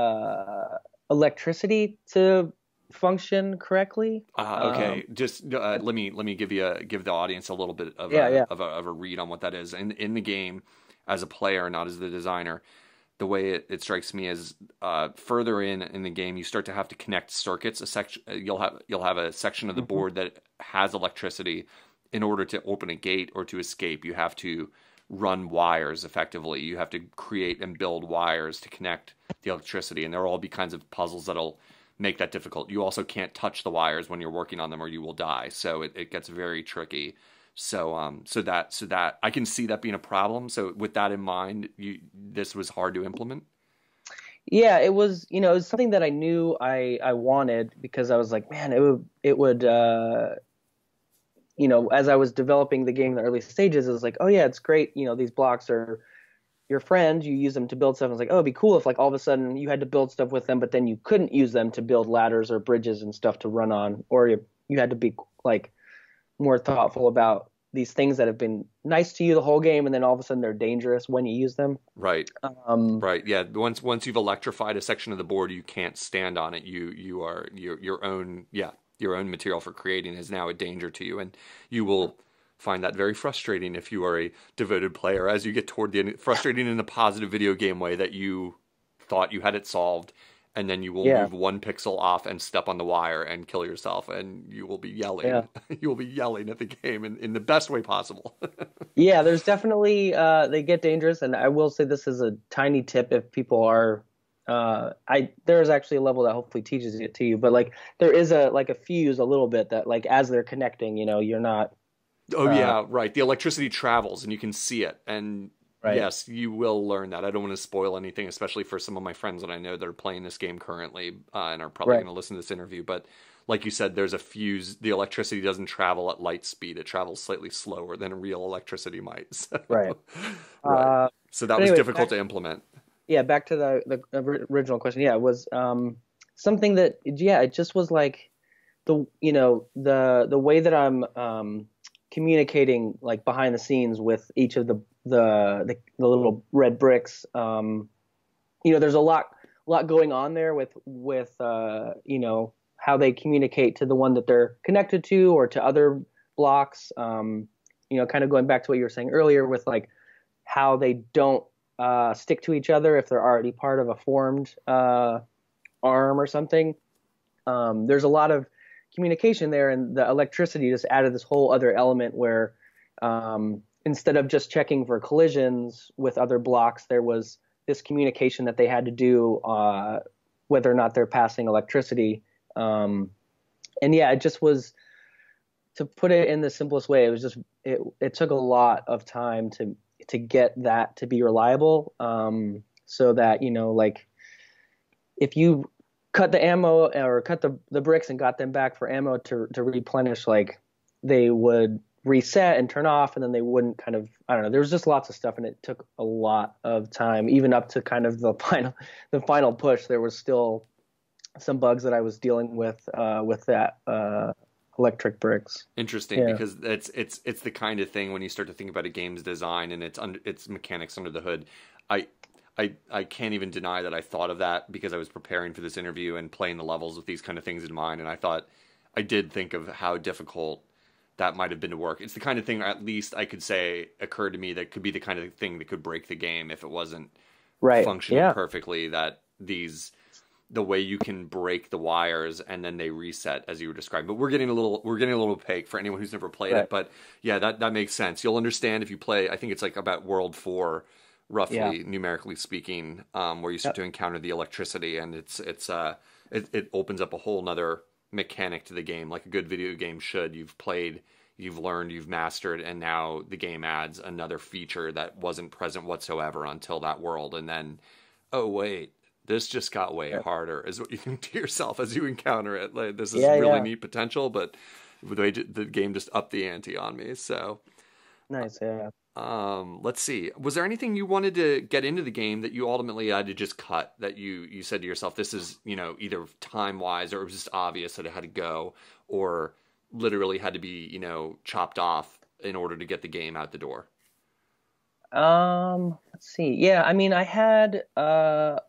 electricity to function correctly. Okay, just let me give the audience a little bit of Yeah, yeah. a read on what that is. In the game, as a player, not as the designer, the way it strikes me is further in the game, you start to have to connect circuits. A section you'll have a section of the Hmm. board that has electricity. In order to open a gate or to escape, you have to run wires effectively. You have to create and build wires to connect the electricity, and there will all be kinds of puzzles that'll make that difficult. You also can't touch the wires when you're working on them, or you will die. So it gets very tricky. So that I can see that being a problem. So with that in mind, this was hard to implement. Yeah, it was, it was something that I knew I wanted because I was like, man, it would as I was developing the game in the early stages, it was like, oh yeah, it's great. These blocks are your friend. You use them to build stuff. And it's like, oh, it'd be cool if like all of a sudden you had to build stuff with them, but then you couldn't use them to build ladders or bridges and stuff to run on, or you had to be like more thoughtful about these things that have been nice to you the whole game, and then all of a sudden they're dangerous when you use them. Right. Um, Right. Yeah. Once you've electrified a section of the board, you can't stand on it. You are your own. Yeah. Your own material for creating is now a danger to you, and you will find that very frustrating if you are a devoted player. As you get toward the end, frustrating in a positive video game way that you thought you had it solved, and then you will yeah, move one pixel off and step on the wire and kill yourself, and you will be yeah. yelling. You will be yelling at the game in the best way possible. Yeah, there's definitely they get dangerous, and I will say this is a tiny tip if people are I there is actually a level that hopefully teaches it to you, but like there is a fuse a little bit that like as they're connecting, you're not Oh uh yeah, right. The electricity travels and you can see it. And right. yes, you will learn that. I don't want to spoil anything, especially for some of my friends that I know that are playing this game currently and are probably Right. going to listen to this interview. But like you said, there's a fuse. The electricity doesn't travel at light speed. It travels slightly slower than real electricity might. Right. Right. Uh So that but was anyways, difficult to implement. back to the original question. Yeah, it was something that yeah, it just was like the way that I'm communicating like behind the scenes with each of the little red bricks. There's a lot going on there with how they communicate to the one that they're connected to or to other blocks. Kind of going back to what you were saying earlier with like how they don't stick to each other if they're already part of a formed arm or something. There's a lot of communication there, and the electricity just added this whole other element where instead of just checking for collisions with other blocks, there was this communication that they had to do whether or not they're passing electricity. And yeah, it just was, to put it in the simplest way, it was just it took a lot of time to get that to be reliable, so that like if you cut the ammo or cut the bricks and got them back for ammo to replenish, like they would reset and turn off, and then they wouldn't kind of, I don't know, there was just lots of stuff, and it took a lot of time, even up to kind of the final push. There was still some bugs that I was dealing with that electric bricks. Interesting, Yeah. because it's the kind of thing when you start to think about a game's design and its mechanics under the hood. I I can't even deny that I thought of that because I was preparing for this interview and playing the levels with these kind of things in mind, and I did think of how difficult that might have been to work. It's the kind of thing, at least I could say, occurred to me that could be the kind of thing that could break the game if it wasn't Right. functioning Yeah. perfectly. That the way you can break the wires and then they reset as you were describing. But we're getting a little opaque for anyone who's never played Right. it. But yeah, that makes sense. You'll understand if you play. I think it's like about World 4, Yeah. roughly numerically speaking, where you start Yep. to encounter the electricity, and it opens up a whole nother mechanic to the game, like a good video game should. You've played, you've learned, you've mastered, and now the game adds another feature that wasn't present whatsoever until that world, and then, oh wait, this just got way Yep. harder, is what you think to yourself as you encounter it. Like, this is Yeah. really Yeah. neat potential, but the game just upped the ante on me. So Nice. Yeah. let's see. Was there anything you wanted to get into the game that you ultimately had to just cut, that you said to yourself, this is, either time wise, or it was just obvious that it had to go, or literally had to be, chopped off in order to get the game out the door? Let's see. Yeah. I mean, I had a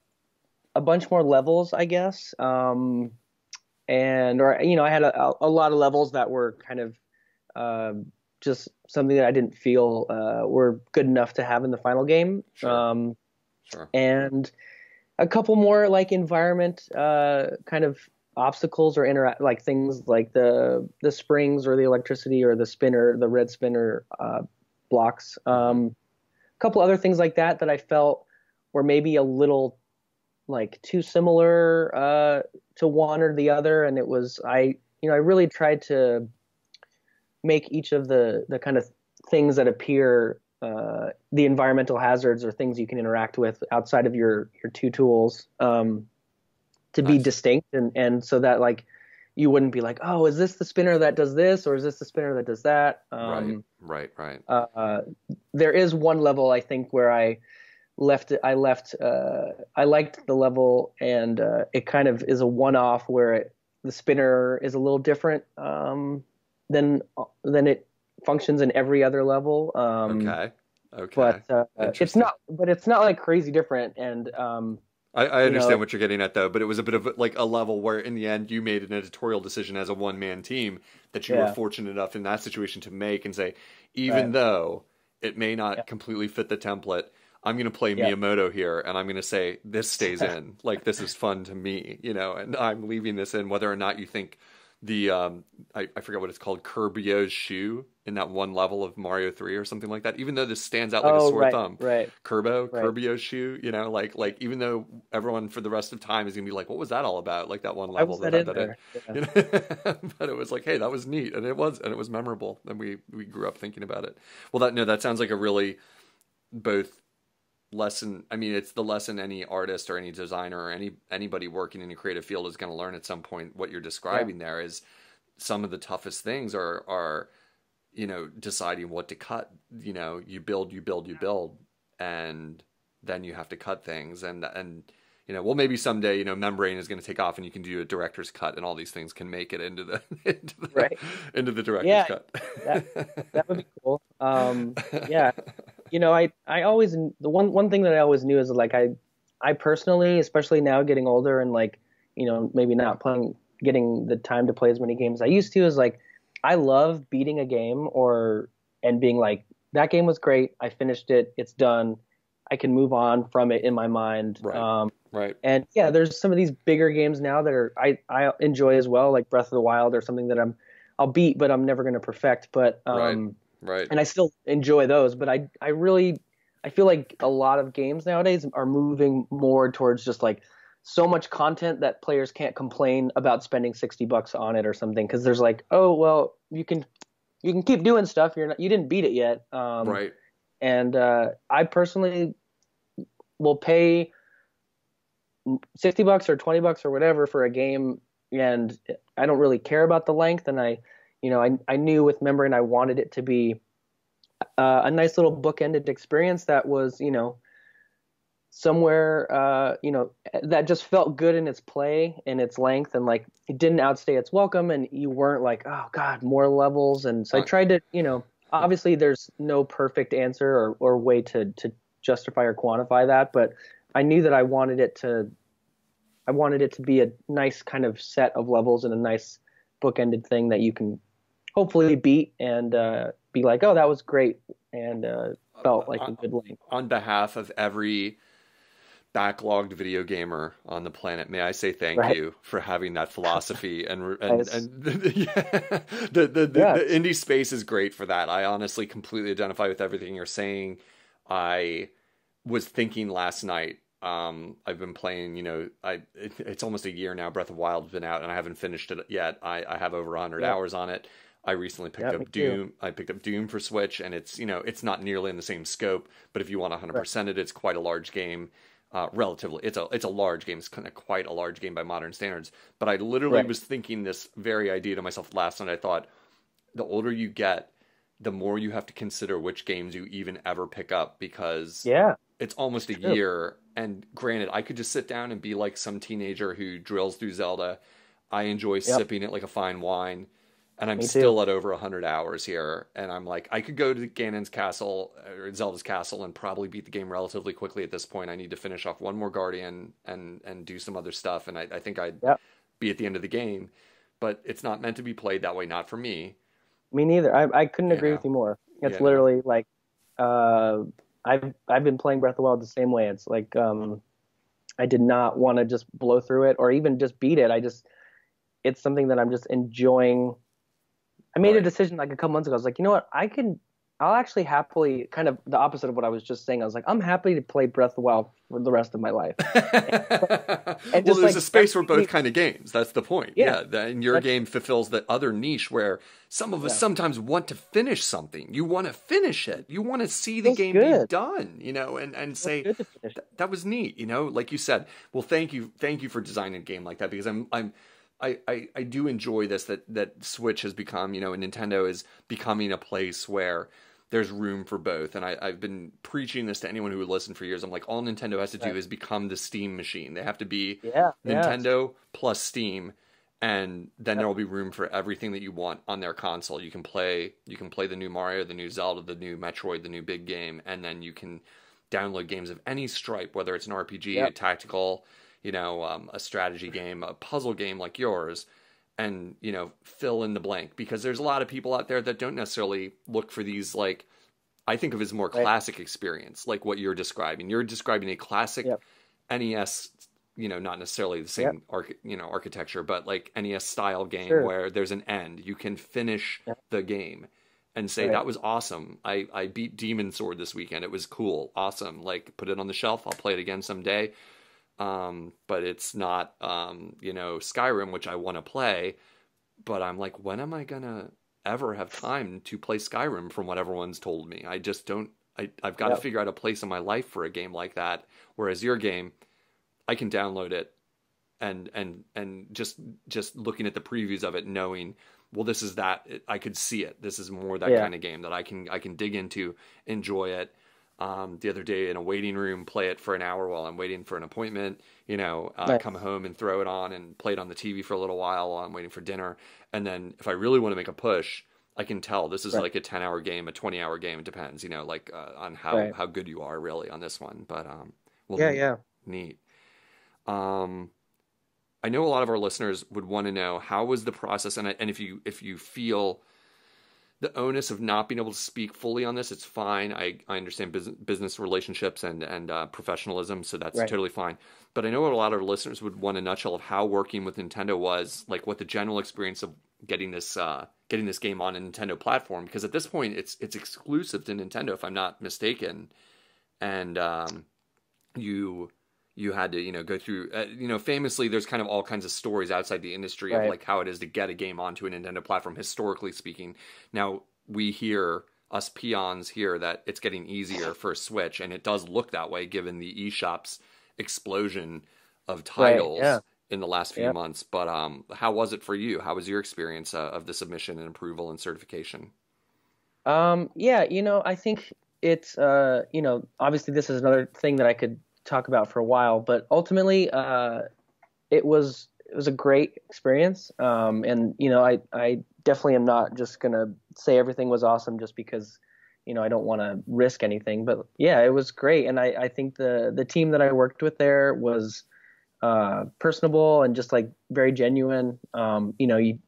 bunch more levels, I guess. I had a lot of levels that were kind of just something that I didn't feel were good enough to have in the final game. Sure. Sure. And a couple more like environment kind of obstacles or interact like things like the springs or the electricity or the red spinner blocks. Mm-hmm. A couple other things like that I felt were maybe a little like too similar to one or the other, and it was I really tried to make each of the kind of things that appear the environmental hazards or things you can interact with outside of your two tools to be Nice. distinct, and so that like you wouldn't be like, oh, is this the spinner that does this, or is this the spinner that does that? Right, right, right. There is one level I think where I left it. I liked the level, and it kind of is a one-off where the spinner is a little different than it functions in every other level. Okay. Okay. But it's Interesting. not. But it's not like crazy different, and I you know, understand what you're getting at though, but it was a bit of like a level where in the end you made an editorial decision as a one-man team that you were yeah, fortunate enough in that situation to make and say, even right, though it may yeah, not completely fit the template, I'm going to play yeah, Miyamoto here and I'm going to say this stays in. Like this is fun to me, and I'm leaving this in whether or not you think the I forget what it's called, Kirby's shoe in that one level of Mario 3 or something like that. Even though this stands out like a oh, sore right, thumb, right, right. Kirby's shoe, like even though everyone for the rest of time is gonna be like, what was that all about? Like that one Why level was that that had in that in, there? Yeah, but it was like, hey, that was neat, and it was memorable, and we grew up thinking about it. Well, that sounds like a really both lesson. I mean, it's the lesson any artist or any designer or anybody working in a creative field is going to learn at some point. What you're yeah, describing there is some of the toughest things are deciding what to cut. You build, and then you have to cut things, and well, maybe someday membrane is going to take off and you can do a director's cut and all these things can make it into the right. into the director's Yeah, cut. that that would be cool. Yeah, I always the one thing that I always knew is like I personally, especially now getting older and like maybe not getting the time to play as many games as I used to, is like I love beating a game and being like that game was great. I finished it. It's done. I can move on from it in my mind. Right, right, And yeah, there's some of these bigger games now that I enjoy as well, like Breath of the Wild or something that I'll beat, but I'm never going to perfect. But right, right. and I still enjoy those. But I feel like a lot of games nowadays are moving more towards just like so much content that players can't complain about spending $60 on it or something because there's like, oh well, you can keep doing stuff. You didn't beat it yet. Right. And I personally will pay $60 or $20 or whatever for a game, and I don't really care about the length. And I knew with Membrane I wanted it to be a nice little bookended experience that was somewhere that just felt good in its play and its length, and like it didn't outstay its welcome, and you weren't like, oh god, more levels. And so I tried to obviously there's no perfect answer or way to justify or quantify that, but I knew that I wanted it to be a nice kind of set of levels and a nice bookended thing that you can hopefully beat and be like, oh, that was great, and felt like a good length. On behalf of every backlogged video gamer on the planet, may I say thank Right. you for having that philosophy Nice. yeah, the Yeah. indie space is great for that. I honestly completely identify with everything you're saying. I was thinking last night. I've been playing. It's almost a year now. Breath of Wild's been out, and I haven't finished it yet. I have over 100 Yeah. hours on it. I recently picked Yeah, me up too. Doom. I picked up Doom for Switch, and it's not nearly in the same scope. But if you want 100% it, it's quite a large game. Relatively, it's a large game. It's kind of quite a large game by modern standards. But I literally Right. was thinking this very idea to myself last night. I thought, the older you get, the more you have to consider which games you even ever pick up, because Yeah. it's almost a True. year. And granted, I could just sit down and be like some teenager who drills through Zelda. I enjoy Yep. sipping it like a fine wine, and I'm Me too. still at over 100 hours here. And I'm like, I could go to Ganon's castle or Zelda's castle and probably beat the game relatively quickly at this point. I need to finish off one more Guardian and do some other stuff, and I think I'd Yep. be at the end of the game. But it's not meant to be played that way, not for me. Me neither. I couldn't You agree know, with you more. It's you know. literally like uh, I've been playing Breath of the Wild the same way. It's like I did not want to just blow through it or even just beat it. It's something that I'm just enjoying. I made a Right. decision like a couple months ago. I was like, you know what? I'll actually happily, kind of the opposite of what I was just saying. I was like, I'm happy to play Breath of the Wild for the rest of my life. And Well, just there's like a space for both kind of games. That's the point. yeah, Yeah, and your game fulfills that other niche where some of us yeah, sometimes want to finish something. You want to finish it. You want to see the feels game be good. done, and Feels say good to finish. that was neat, like you said. Well, thank you for designing a game like that because I do enjoy this that Switch has become, and Nintendo is becoming a place where there's room for both. And I've been preaching this to anyone who would listen for years. I'm like, all Nintendo has to do is become the Steam machine. They have to be Yeah, yeah, Nintendo plus Steam, and then yeah, there will be room for everything that you want on their console. You can play the new Mario, the new Zelda, the new Metroid, the new big game, and then you can download games of any stripe, whether it's an RPG, yeah, a tactical, a strategy game, a puzzle game like yours, and fill in the blank, because there's a lot of people out there that don't necessarily look for these, like, I think of as more right. classic experience, like what you're describing. You're describing a classic Yep, NES, not necessarily the yep, same architecture, but like NES style game sure. where there's an end. You can finish Yeah, the game and say right. that was awesome. I beat Demon Sword this weekend. It was cool, awesome. Like, put it on the shelf. I'll play it again someday. But it's not, Skyrim, which I want to play. But I'm like, when am I gonna ever have time to play Skyrim? From what everyone's told me, I just don't. I've got to Yep, figure out a place in my life for a game like that. Whereas your game, I can download it and just looking at the previews of it, knowing, well, this is that. I could see it. This is more that yeah, kind of game that I can dig into, enjoy it. The other day in a waiting room, play it for an hour while I'm waiting for an appointment, come nice. home and throw it on and play it on the TV for a little while I'm waiting for dinner. And then if I really want to make a push, I can tell this is Right, like a 10-hour game, a 20-hour game. It depends, on right. how good you are really on this one. But, well, Yeah, neat, yeah. neat. Um, I know a lot of our listeners would want to know, how was the process, and if you feel the onus of not being able to speak fully on this, it's fine. I understand business relationships and professionalism, so that's Right. totally fine. But I know a lot of our listeners would want a nutshell of how working with Nintendo was, like what the general experience of getting this game on a Nintendo platform, because at this point it's exclusive to Nintendo, if I'm not mistaken. And you had to go through, famously, there's kind of all kinds of stories outside the industry of Right. like how it is to get a game onto a Nintendo platform, historically speaking. Now we hear, us peons hear, that it's getting easier for Switch, and it does look that way given the eShop's explosion of Right. titles Yeah. in the last few Yeah. months. But how was it for you? How was your experience of the submission and approval and certification? Yeah, I think it's obviously this is another thing that I could talk about for a while, but ultimately it was a great experience. And I definitely am not just gonna say everything was awesome just because I don't want to risk anything. But yeah, it was great, and I think the team that I worked with there was personable and just like very genuine. You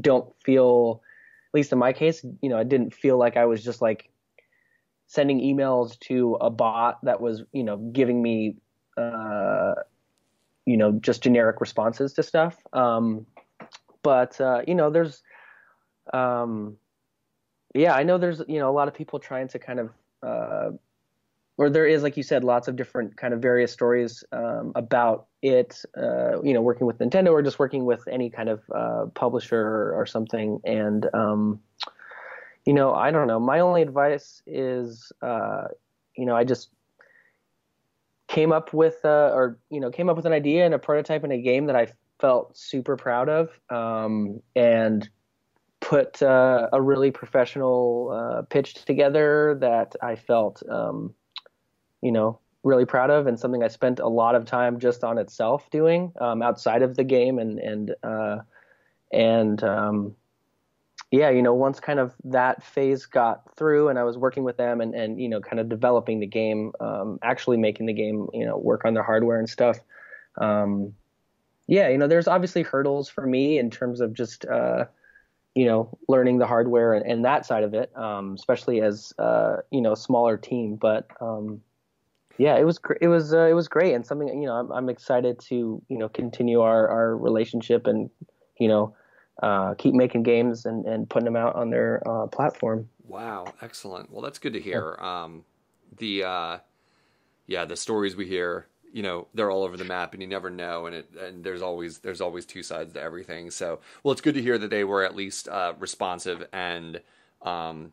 don't feel, at least in my case, I didn't feel like I was just like sending emails to a bot that was, giving me, just generic responses to stuff. But there's, yeah, I know there's, a lot of people trying to kind of, or there is, like you said, lots of different kind of various stories about it, working with Nintendo or just working with any kind of publisher or something. And, I don't know. My only advice is, I just came up with, an idea and a prototype in a game that I felt super proud of, and put a really professional pitch together that I felt, really proud of, and something I spent a lot of time just on itself doing, outside of the game, and yeah, once kind of that phase got through and I was working with them and kind of developing the game, actually making the game, work on the hardware and stuff. Yeah, there's obviously hurdles for me in terms of just, learning the hardware and that side of it, especially as, a smaller team. But, yeah, it was it was great, and something, I'm excited to, continue our relationship and, keep making games and putting them out on their platform. Wow, excellent. Well, that's good to hear. The yeah, the stories we hear, they're all over the map, and you never know, and there's always two sides to everything. So, well, it's good to hear that they were at least responsive, and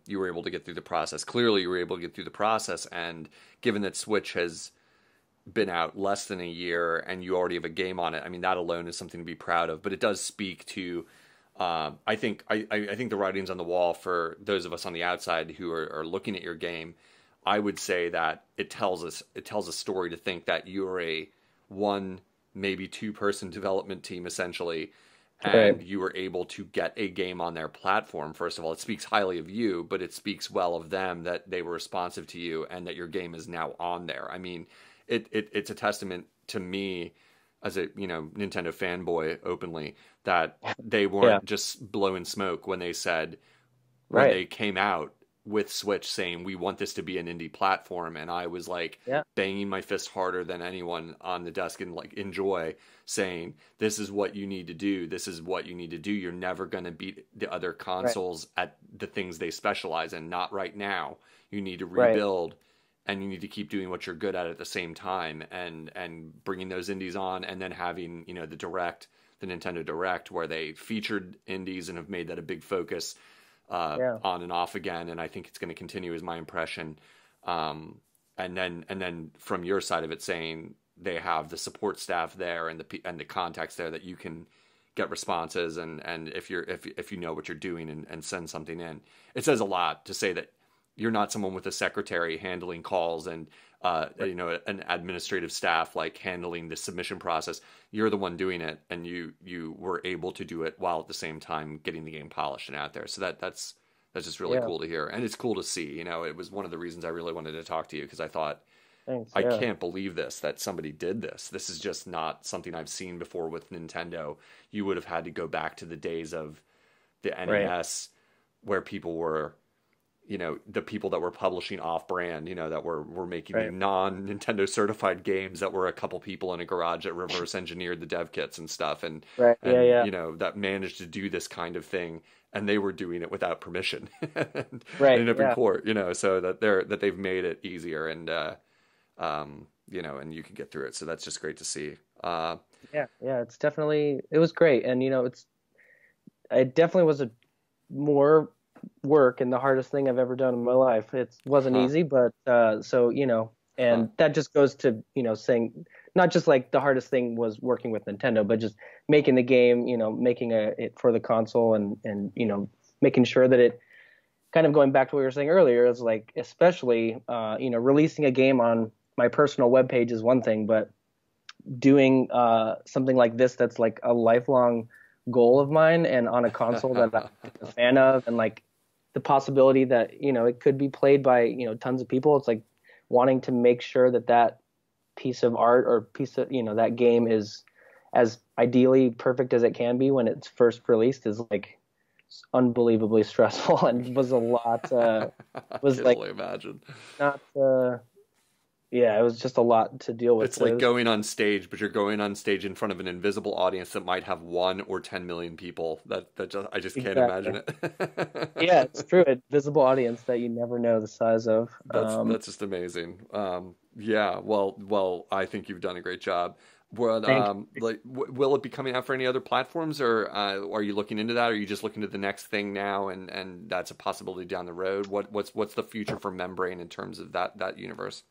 you were able to get through the process. Clearly, you were able to get through the process, and given that Switch has been out less than a year and you already have a game on it, I mean, that alone is something to be proud of. But it does speak to, I think the writing's on the wall for those of us on the outside who are looking at your game. I would say that it tells a story to think that you are a one, maybe two person development team essentially, and Right. you were able to get a game on their platform. First of all, it speaks highly of you, but it speaks well of them that they were responsive to you and that your game is now on there. I mean, it's a testament to me as a Nintendo fanboy openly that they Yeah. weren't just blowing smoke when they said when Right. they came out with Switch saying we want this to be an indie platform, and I was like Yeah. banging my fist harder than anyone on the desk and like in joy saying this is what you need to do, this is what you need to do. You're never going to beat the other Right. consoles at the things they specialize in, not right now. You need to Right. rebuild, and you need to keep doing what you're good at the same time, and bringing those indies on, and then having the Nintendo Direct where they featured indies and have made that a big focus Yeah. on and off again, and I think it's going to continue is my impression. And then from your side of it, saying they have the support staff there and the contacts there that you can get responses, and if you know what you're doing and send something in, it says a lot to say that you're not someone with a secretary handling calls and an administrative staff like handling the submission process. You're the one doing it, and you were able to do it while at the same time getting the game polished and out there. So that's just really Yeah. cool to hear, and it's cool to see. It was one of the reasons I really wanted to talk to you, because I thought Thanks. I Yeah. can't believe that somebody did this. This is just not something I've seen before with Nintendo. You would have had to go back to the days of the Right. NES where people were, the people that were publishing off brand, that were making the Right. non Nintendo certified games that were a couple people in a garage that reverse engineered the dev kits and stuff, and Right. Yeah. and Yeah. that managed to do this kind of thing, and they were doing it without permission and Right. ended up in Yeah. court, so that they've made it easier, and and you can get through it. So that's just great to see. Yeah. Yeah. It was great. And, it definitely was a more work and the hardest thing I've ever done in my life. It wasn't Huh. easy, but, Huh. and that just goes to, saying not just like the hardest thing was working with Nintendo, but just making the game, making it for the console and, making sure that it kind of going back to what you were saying earlier is like, especially, releasing a game on my personal webpage is one thing, but doing something like this that's like a lifelong goal of mine and on a console that I'm a fan of, and like the possibility that it could be played by tons of people. It's like wanting to make sure that piece of art or piece of that game is as ideally perfect as it can be when it's first released is like unbelievably stressful and was a lot I was can like only imagine. not yeah, it was just a lot to deal with. It's But it like was going on stage, but you're going on stage in front of an invisible audience that might have 1 or 10 million people. I just can't exactly. imagine it. Yeah, it's true. A visible audience that you never know the size of. That's just amazing. Yeah. Well, I think you've done a great job. What Thank you. will it be coming out for any other platforms, or are you looking into that? Or are you just looking to the next thing now, and that's a possibility down the road? What's the future for Membrane in terms of that universe?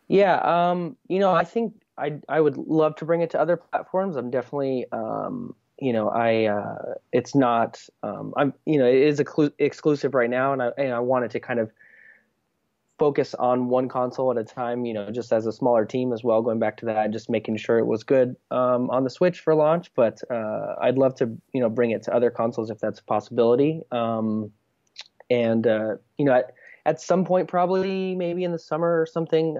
Yeah, I think I would love to bring it to other platforms. I'm definitely, it's not, it is exclusive right now, and I wanted to kind of focus on one console at a time, just as a smaller team as well, going back to that, just making sure it was good on the Switch for launch. But I'd love to, bring it to other consoles if that's a possibility. And at some point, probably maybe in the summer or something,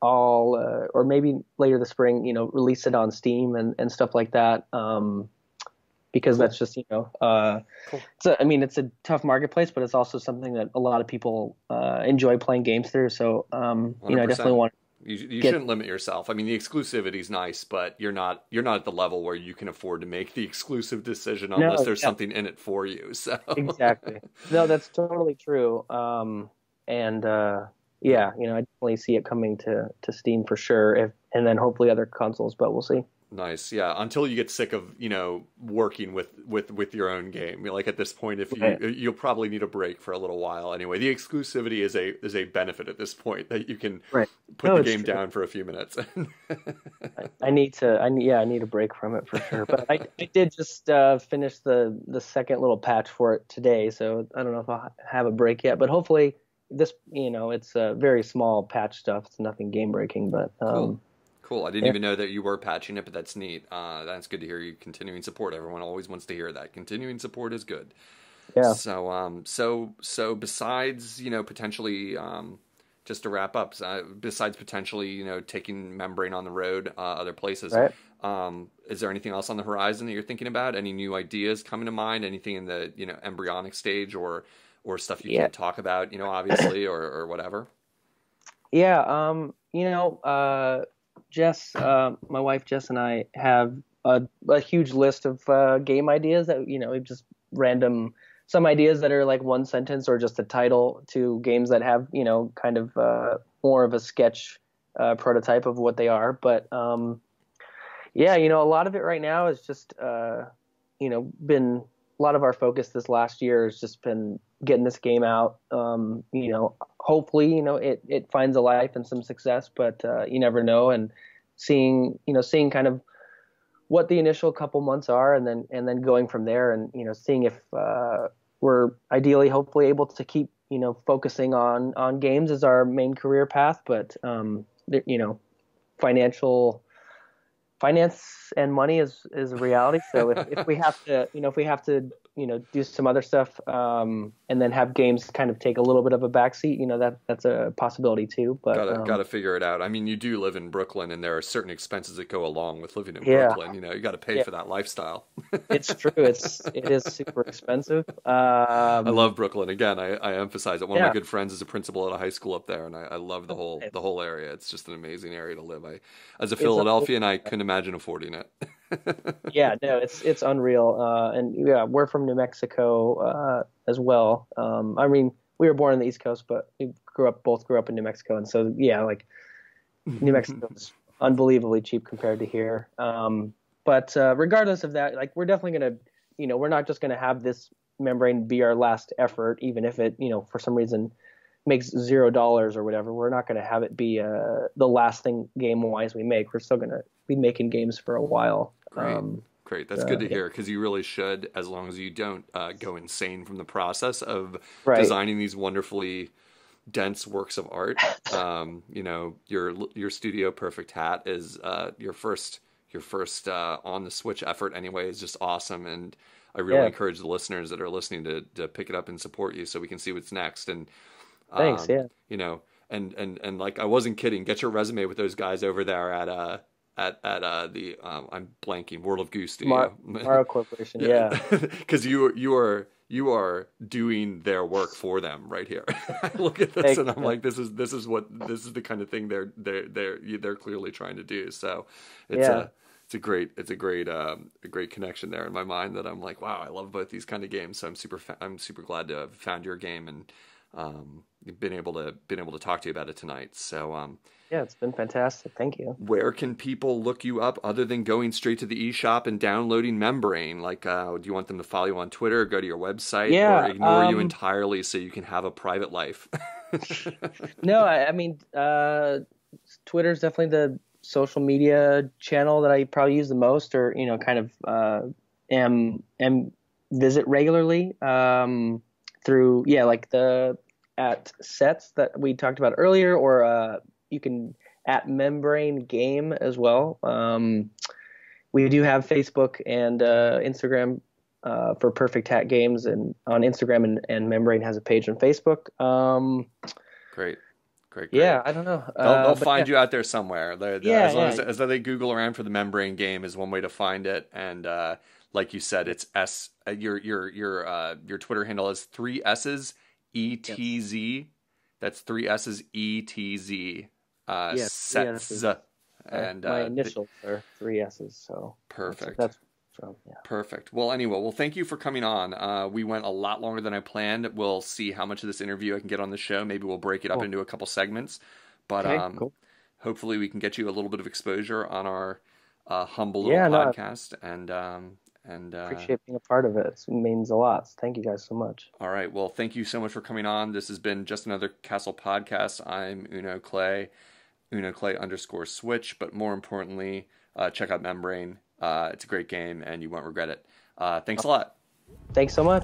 I'll or maybe later this spring, release it on Steam and stuff like that. Because Cool. that's just Cool. it's a tough marketplace, but it's also something that a lot of people enjoy playing games through. So I definitely 100%. want You shouldn't limit yourself. I mean, the exclusivity is nice, but you're not at the level where you can afford to make the exclusive decision unless No, there's yeah, something in it for you. So exactly. No, that's totally true. And yeah, I definitely see it coming to Steam for sure. And then hopefully other consoles, but we'll see. nice, yeah. Until you get sick of working with your own game. Like at this point, if Right. you'll probably need a break for a little while anyway. The exclusivity is a benefit at this point that you can Right. put No, the it's game true. down for a few minutes. I need a break from it for sure. But I did just finish the second little patch for it today, so I don't know if I'll have a break yet. But hopefully this, it's very small patch stuff. It's nothing game breaking, but Cool. Cool. I didn't yeah, even know that you were patching it, but that's neat. That's good to hear you continuing support. Everyone always wants to hear that. Continuing support is good. yeah, So besides, potentially, just to wrap up, besides potentially, taking Membrane on the road, other places, right. is there anything else on the horizon that you're thinking about? Any new ideas coming to mind? Anything in the, embryonic stage or stuff you Yeah, can't talk about, obviously, or whatever? yeah. Jess, my wife Jess and I have a huge list of game ideas that we've just random some ideas that are like one sentence or just a title to games that have kind of more of a sketch prototype of what they are. But yeah, a lot of it right now is just been a lot of our focus this last year has just been getting this game out. Hopefully, it finds a life and some success, but you never know. And seeing kind of what the initial couple months are, and then going from there, and seeing if we're ideally, hopefully, able to keep focusing on games as our main career path, but financial finance and money is a reality. So if we have to, do some other stuff, and then have games kind of take a little bit of a backseat, that's a possibility too. But Gotta figure it out. I mean, you do live in Brooklyn, and there are certain expenses that go along with living in yeah, Brooklyn. You got to pay yeah, for that lifestyle. it's true. It is super expensive. I love Brooklyn. Again, I emphasize it. One of my Yeah. good friends is a principal at a high school up there, and I love the whole area. It's just an amazing area to live. As a It's Philadelphian, I couldn't imagine affording it. Yeah, no, it's unreal. And yeah, we're from New Mexico as well. I mean, we were born on the East Coast, but we both grew up in New Mexico, and so yeah, like New Mexico is unbelievably cheap compared to here. But regardless of that, like we're definitely gonna, we're not just gonna have this membrane be our last effort, even if it, for some reason makes $0 or whatever. We're not gonna have it be the last thing game wise we make. We're still gonna be making games for a while. Great. Great. That's good to Yeah, hear because you really should, as long as you don't go insane from the process of right. designing these wonderfully dense works of art. Your Studio Perfect hat is your first on the Switch effort anyway is just awesome, and I really Yeah. encourage the listeners that are listening to pick it up and support you so we can see what's next. And Thanks. um, Yeah. and like I wasn't kidding. Get your resume with those guys over there at the I'm blanking World of Goose Studio. Mario Corporation. Yeah, Yeah. because you are doing their work for them right here. I look at this Thank and I'm you. like, this is the kind of thing they're clearly trying to do. So it's Yeah. a great connection there in my mind that I'm like, wow, I love both these kind of games. So I'm super glad to have found your game and been able to talk to you about it tonight. So Yeah. It's been fantastic. Thank you. where can people look you up other than going straight to the eShop and downloading Membrane? Like, do you want them to follow you on Twitter, or go to your website, or Yeah. ignore you entirely so you can have a private life? No, I mean, Twitter's definitely the social media channel that I probably use the most, or kind of am visit regularly through like the at sets that we talked about earlier, or you can at Membrane Game as well. We do have Facebook and Instagram for Perfect Hat Games, and on Instagram, and Membrane has a page on Facebook. Great, great, great. Yeah, I don't know. They'll But find yeah, you out there somewhere. yeah, As long yeah, as they Google around for the Membrane Game is one way to find it. And like you said, it's S. Your Twitter handle is 3 S's yes, ETZ. That's 3 S's ETZ. Yes, three S's. And my initials are 3 S's, so perfect. That's from, yeah. Perfect. Well, anyway, thank you for coming on. We went a lot longer than I planned. We'll see how much of this interview I can get on the show. Maybe we'll break it up into a couple segments, but cool. Hopefully we can get you a little bit of exposure on our humble little podcast. And appreciate being a part of it. It means a lot. So thank you guys so much. All right. Well, thank you so much for coming on. This has been Just Another Castle podcast. I'm unoClay, unoClay_switch. But more importantly, check out Membrane. It's a great game, and you won't regret it. Thanks a lot. Thanks so much.